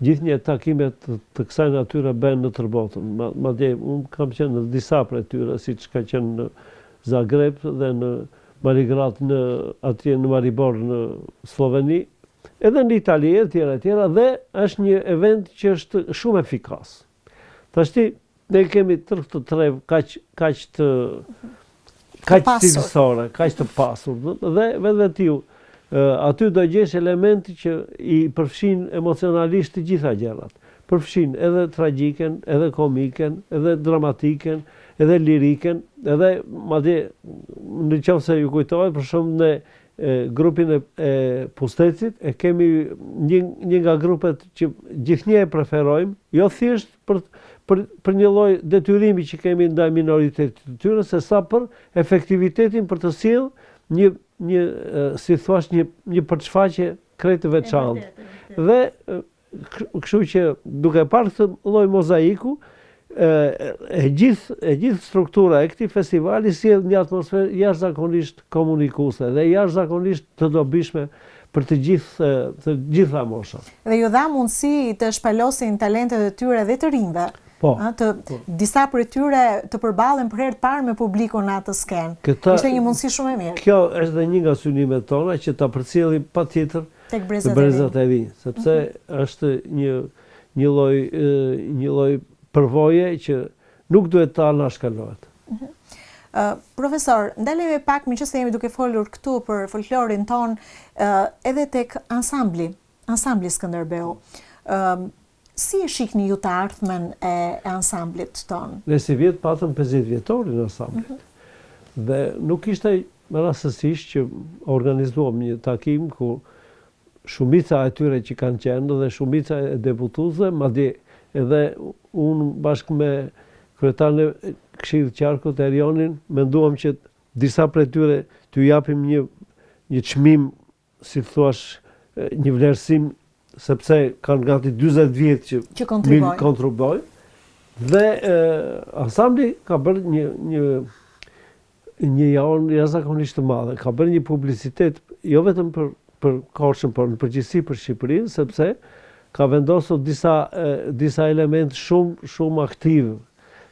Gjithnjë takimet të kësaj natyre bën në tërë botën. Madje unë kam qenë në disa prej tyre, siç ka qenë në Zagreb dhe në Marigrad, atje në Maribor në Sloveni, edhe në Itali e tjera, dhe është një event që është shumë efikas. Tashti ne kemi tërë të trev kaq cilësore, kaq të pasur, dhe vetvetiu aty do gjesh elementi që i përfshin emocionalisht të gjitha gjërat. Përfshin edhe tragjiken, edhe komiken, edhe dramatiken, edhe liriken, edhe madje nëse ju kujtohet, për shembull në grupin e Pustecit e kemi një nga grupet që gjithnjë e preferojmë, jo thjesht për një lloj detyrimi që kemi ndaj minoritetit të tyre, se sa për efektivitetin për të sjellë si thua një përçfaqje krejt të veçantë. Dhe kështu që duke parë këtë lloj mozaiku, e gjithë struktura e këtij festivali sjell një atmosferë jashtëzakonisht komunikuese dhe jashtëzakonisht të dobishme për të gjitha moshat. Dhe ju dha mundësi të shpalosin talentet e tyre dhe të rinjve. Disa për tyre të përballen për herë të parë me publikun në atë skenë. Ishte një mundësi shumë e mirë. Kjo është dhe një nga synimet tona, që ta përcjellim patjetër tek brezat e ri, sepse është një lloj përvoje që nuk duhet ta anashkalohet. Profesor, ndalemi pak, meqense jemi duke folur këtu për folklorin ton, edhe tek ansambli Skënderbeu. si e shikni ju të ardhmen e ansamblit tonë? Ne si vjetë patëm 50 vjetorin ansamblit. Dhe nuk ishte rastësisht që organizuam një takim ku shumica e tyre që kanë qenë dhe shumica e deputuesve, madje edhe unë bashkë me kryetarin e Këshillit Qarkut Erionin, menduam që disa prej tyre t'ju japim një çmim, si thuash, një vlerësim, sepse kanë gati 40 vjet që kontribuojnë. Dhe ansambli ka bërë një javë jashtëzakonisht të madhe. Ka bërë një publicitet jo vetëm për Korçën, por në përgjithësi për Shqipërinë, sepse ka vendosur disa elementë shumë aktiv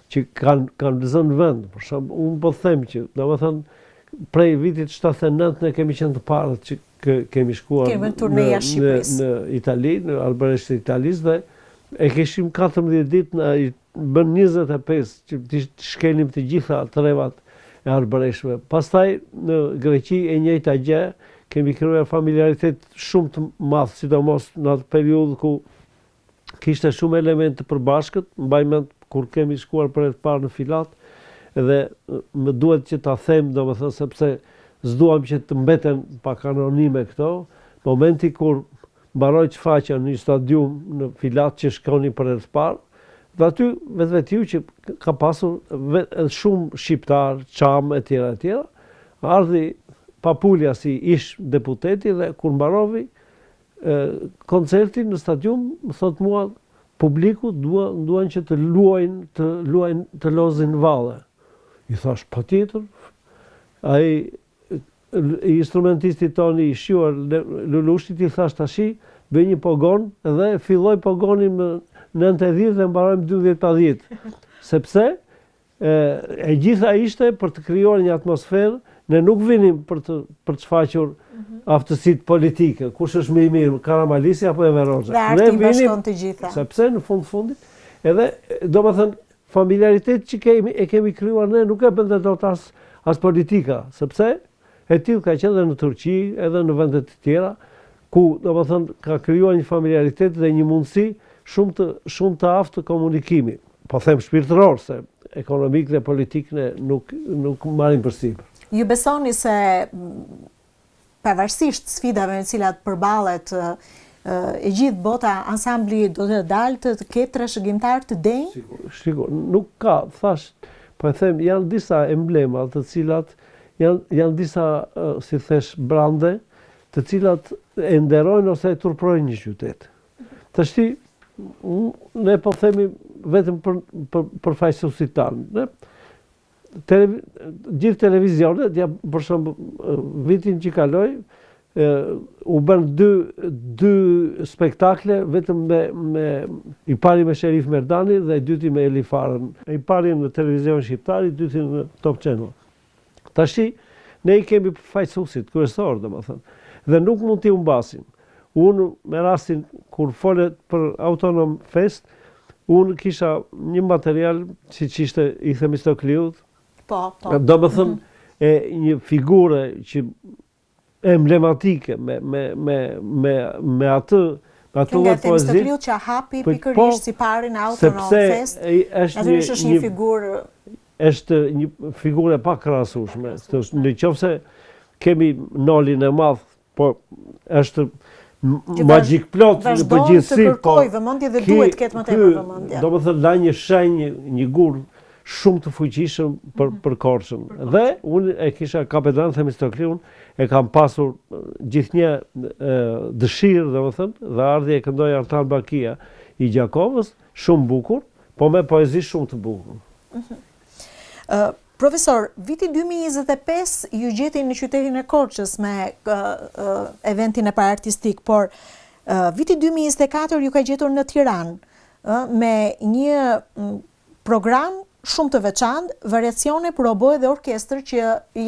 që kanë zënë vend. Për shembull, unë po them që, domethënë, prej vitit 79 ne kemi qenë të parët që kemi shkuar në Itali, në Albaresht të Italisë, dhe e kishim 14 ditë, bën 25 që të shkelim të gjitha trevat e Albareshtëve. Pastaj në Greqi e njëjta gjë, kemi krijuar familiaritet shumë të madh, sidomos në atë periudhë ku kishte shumë elemente të përbashkët. Mbaj mend kur kemi shkuar për të parë në Filat, edhe më duhet që ta them, domethënë, sepse s'duam që të mbeten pak anonime këto, momenti kur mbaroi shfaqja në një stadium në Filat që shkoni për të parë, dhe aty vetvetiu që ka pasur shumë shqiptar, çam e tjera, ardhi Papulja si ish deputeti dhe kur mbarovi koncertin në stadium, më thot mua, publiku duan që të luajnë të lozin valle. I thash, patjetër. Ai instrumentisti toni i shjuar Lulushit i thash tashi, bëj një pogon dhe filloi pogonin më 9:10 dhe mbarojmë 12:10. Sepse e gjitha ishte për të krijuar një atmosferë. Ne nuk vinim për të shfaqur aftësitë politike, kush është më i mirë, Karamalisi apo Enver Hoxha. Dhe arti bashkon të gjitha. Sepse në fundit, edhe domethënë familiaritet që kemi krijuar ne nuk e bën dot as politika, sepse e tillë ka qenë edhe në Turqi, edhe në vende të tjera, ku domethënë ka krijuar një familiaritet dhe një mundësi shumë të aftë të komunikimi. Po them shpirtëror, se ekonomik dhe politik ne nuk marrin përsipër. Ju besoni se pavarësisht sfidave me cilat përballet e gjithë bota, ansambli do të dalë të ketë trashëgimtar të denj? Sigur, nuk ka, thash, po e them, janë disa emblema të cilat janë disa, si thesh, brande, të cilat e nderojnë ose e turprojnë një qytet. Tashti, ne po themi vetëm për faqësuesit tanë. Gjithë televizionet, për shembull, vitin që kaloi, u bën dy spektakle vetëm i pari me Sherif Merdani dhe i dyti me Eli Farën. I pari në televizion shqiptar, i dyti në Top Channel. Tashi ne i kemi faqësuesit kryesor, domethënë, dhe nuk mund t'i humbasim. Unë me rastin kur folet për Autonom Fest, unë kisha një material siç ishte i Themistokliut. Po. Domethënë një figure që emblematike me atë lloj poezie. Themistokliu që hapi pikërisht si pari në Autonom Fest. Sepse është një figurë. Është një figurë pa krahasueshme. Nëse kemi Nolin e madh, po është magjik plot në përgjithësi. Të kërkoj vëmendje dhe duhet të ketë më tepër vëmendje. Domethënë la një shenjë, një gur shumë të fuqishëm për Korçën. Dhe unë e kisha kapetan Themistokliun, e kam pasur gjithnjë dëshirë, domethënë, dhe ardhi e këndoi Artan Bakia i Gjakovës, shumë bukur, po me poezi shumë të bukur. Profesor, viti 2025 ju gjeti në qytetin e Korçës me eventin e parë artistik, por viti 2024 ju ka gjetur në Tiranë me një program shumë të veçantë, variacione për oboe dhe orkestër që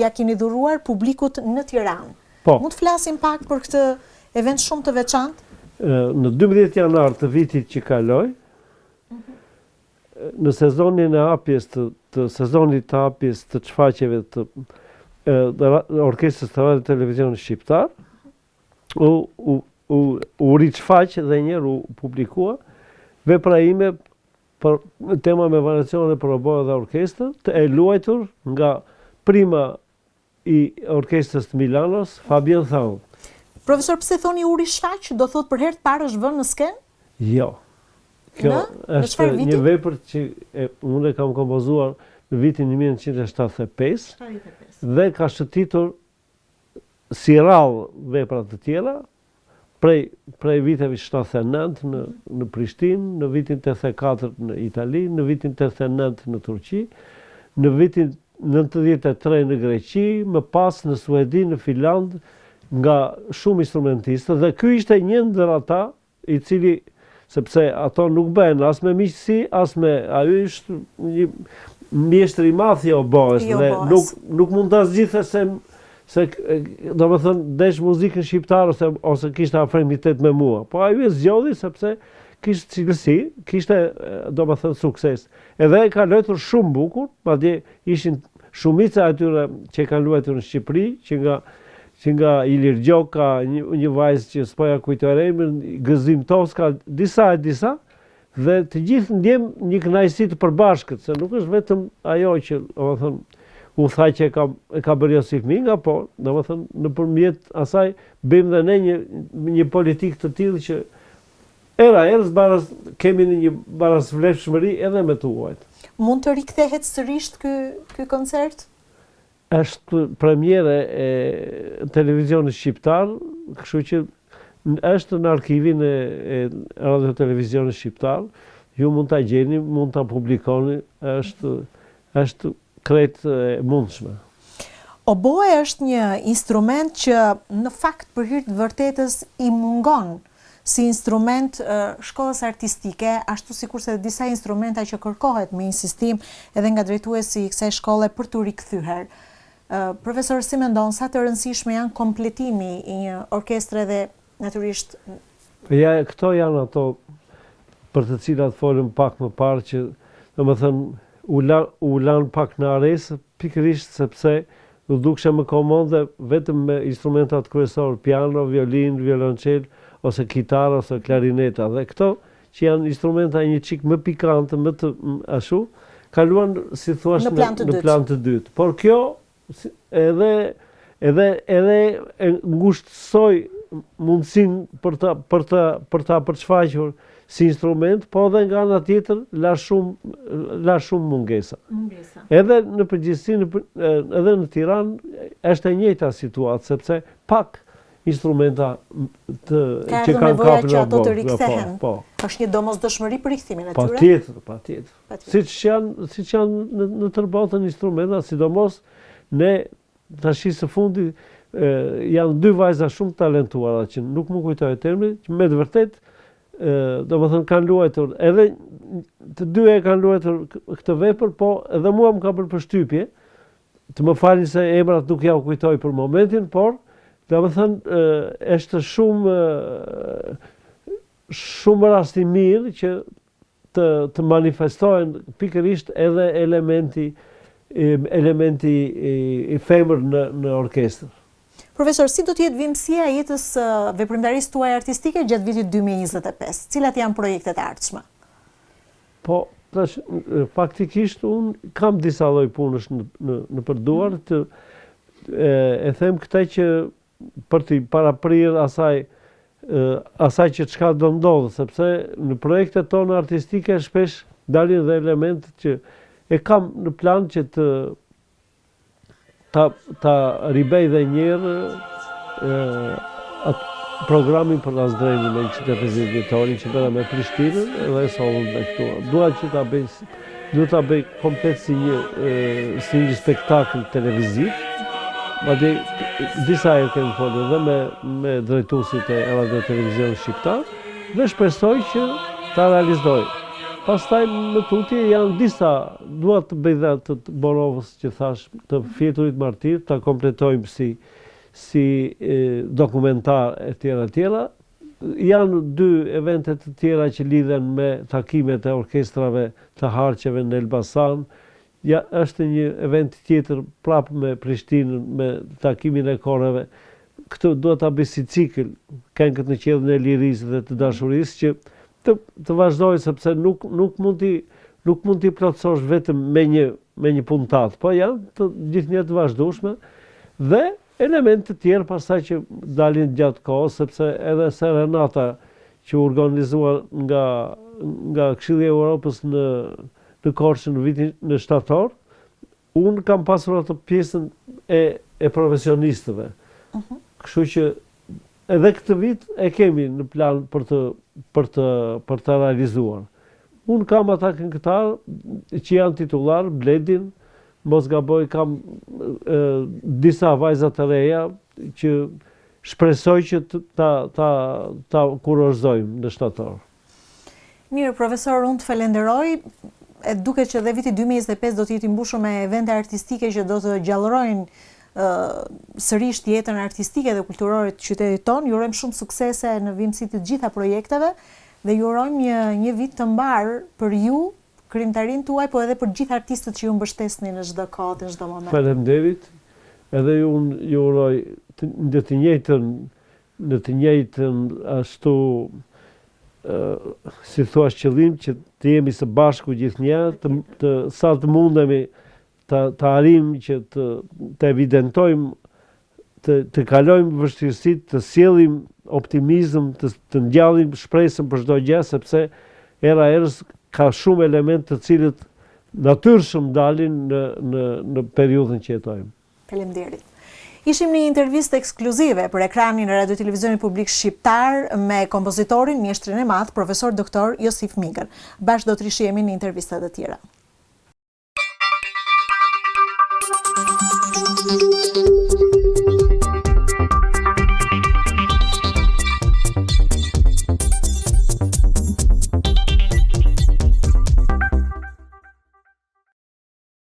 ja keni dhuruar publikut në Tiranë. Po. Mund të flasim pak për këtë event shumë të veçantë? Në 12 janar të vitit që kaloi, në sezonin e hapjes të sezonit të hapjes të shfaqjeve të orkestrës të radio televizionit shqiptar, u rishfaq dhe njerë u publikua vepra ime për tema me variacione për oboe dhe orkestrë, të e luajtur nga prima i orkestrës të Milanos, Fabien Thaun. Profesor, pse thoni uri shfaq, do thot për herë të parë është vënë në skenë? Jo. Kjo është një vepër që unë e kam kompozuar në vitin 1975 dhe ka shëtitur si rallë vepra të tjera prej viteve 79 në Prishtinë, në vitin 84 në Itali, në vitin 89 në Turqi, në vitin 93 në Greqi, më pas në Suedi, në Finland, nga shumë instrumentistë, dhe ky ishte një ndër ata i cili, sepse ato nuk bëhen as me miqësi, as me ajo është një mjeshtër i madh i oboes, dhe nuk mund ta zgjidhë se do më thënë desh muzikën shqiptare ose kishte afrimitet me mua. Po ajo e zgjodhi sepse kishte cilësi, kishte do më thënë sukses. Edhe e ka luajtur shumë bukur, madje ishin shumica atyre që kanë luajtur në Shqipëri, që nga Ilir Gjoka, një vajzë që s'poja kujtoj emrin, Gëzim Toska, disa, dhe të gjithë ndjem një kënaqësi të përbashkët, se nuk është vetëm ajo që, do të thënë, u tha që e ka bërë Josif Minga, po, do të thënë, nëpërmjet asaj bëjmë dhe ne një politikë të tillë që erës baras kemi një barasvlefshmëri edhe me të huajt. Mund të rikthehet sërish ky koncert? Është premiere e televizionit shqiptar, kështu që është në arkivin e Radio Televizionit shqiptar, ju mund ta gjeni, mund ta publikoni, është krejt e mundshme. Oboe është një instrument që në fakt për hir të vërtetës i mungon si instrument shkollës artistike, ashtu sikurse disa instrumenta që kërkohet me insistim edhe nga drejtuesi i kësaj shkolle për t'u rikthyer. Profesor, si mendon sa të rëndësishme janë kompletimi i një orkestre dhe natyrisht ja, këto janë ato për të cilat folëm pak më parë që domethënë u lan pak në aresë pikërisht sepse u dukshë më komode vetëm me instrumentat kryesor, piano, violin, violonçel ose kitarë ose klarineta, dhe këto që janë instrumenta një çik më pikante, më të ashtu, kaluan si thua në plan të dytë. Por kjo edhe ngushtësoi mundësinë për ta përshfaqur si instrument, po edhe nga ana tjetër la shumë mungesa. Edhe në përgjithësi edhe në Tiranë është e njëjta situatë, sepse pak instrumenta që kanë kapur ato të rikthehen. Është një domosdoshmëri për rikthimin e tyre. Patjetër. Siç janë në tërë botën instrumenta, sidomos ne tash së fundi janë dy vajza shumë talentuara që nuk më kujtoj termin, që me të vërtet domethënë kanë luajtur, edhe të dy e kanë luajtur këtë vepër, po edhe mua më ka bërë përshtypje, të më falni se emrat nuk ja u kujtoj për momentin, por domethënë është shumë rast i mirë që të manifestohen pikërisht edhe elementi i femër në orkestër. Profesor, si do t'jetë vimësia e jetës veprimtarisë tuaj artistike gjatë vitit 2025? Cilat janë projektet e ardhshme? Po, faktikisht unë kam disa lloj punësh në përduar, e them këtë që për t'i paraprirë asaj që çka do ndodhë, sepse në projektet tona artistike shpesh dalin dhe elementet që e kam në plan që ta ribej dhe njerë programin për Asdrenin me qytetin vjetorin që bëra me Prishtinën dhe sollën me këtu. Dua ta bëj komplet si një spektakël televiziv. Madje disa herë kemi folur edhe me drejtuesit e Radio Televizionit shqiptar dhe shpresoj që ta realizoj. Pastaj më tutje janë disa, dua të bëj dhe të Borovës që thash, të Fjeturit Martir, ta kompletojmë si dokumentar e tjera. Janë dy eventet të tjera që lidhen me takimet e orkestrave të harqeve në Elbasan. Ja, është një event tjetër prapë me Prishtinën, me takimin e koreve. Këtë duhet ta bëj si cikël, këngët në qiellin e lirisë dhe të dashurisë, që të vazhdoj, sepse nuk mund t'i plotësosh vetëm me një puntat, po janë të gjithnjë të vazhdueshme dhe element të tjerë pastaj që dalin gjatë kohës, sepse edhe serenata që u organizuar nga Këshilli i Evropës në Korçë në vitin në shtator, unë kam pasur atë pjesën e profesionistëve. Kështu që edhe këtë vit e kemi në plan për të realizuar. Unë kam ata këngëtarë që janë titullar, Bledin, mos gaboj kam disa vajza të reja që shpresoj që ta kurorëzojmë në shtator. Mirë, profesor, unë të falenderoj, duke që dhe viti 2025 do të jetë i mbushur me evente artistike që do të gjallërojnë sërish jetën artistike dhe kulturore të qytetit tonë. Ju urojmë shumë suksese në vimësi të gjitha projekteve dhe ju urojmë një vit të mbar për ju, krijimtarinë tuaj, po edhe për gjithë artistët që ju mbështesni në çdo kohë, në çdo moment. Faleminderit. Edhe ju uroj në të njëjtën ashtu si thua qëllim që të jemi së bashku gjithnjë, sa të mundemi të arrim që të evidentojmë, të kalojmë vështirësitë, të sjellim optimizëm, të ngjallim shpresën për çdo gjë, sepse era erës ka shumë element të cilët natyrshëm dalin në periudhën që jetojmë. Faleminderit. Ishim në një intervistë ekskluzive për ekranin e Radio Televizionit Publik Shqiptar me kompozitorin, mjeshtrin e madh, profesor doktor Josif Migër. Bashkë do të rishihemi në intervistat e tjera.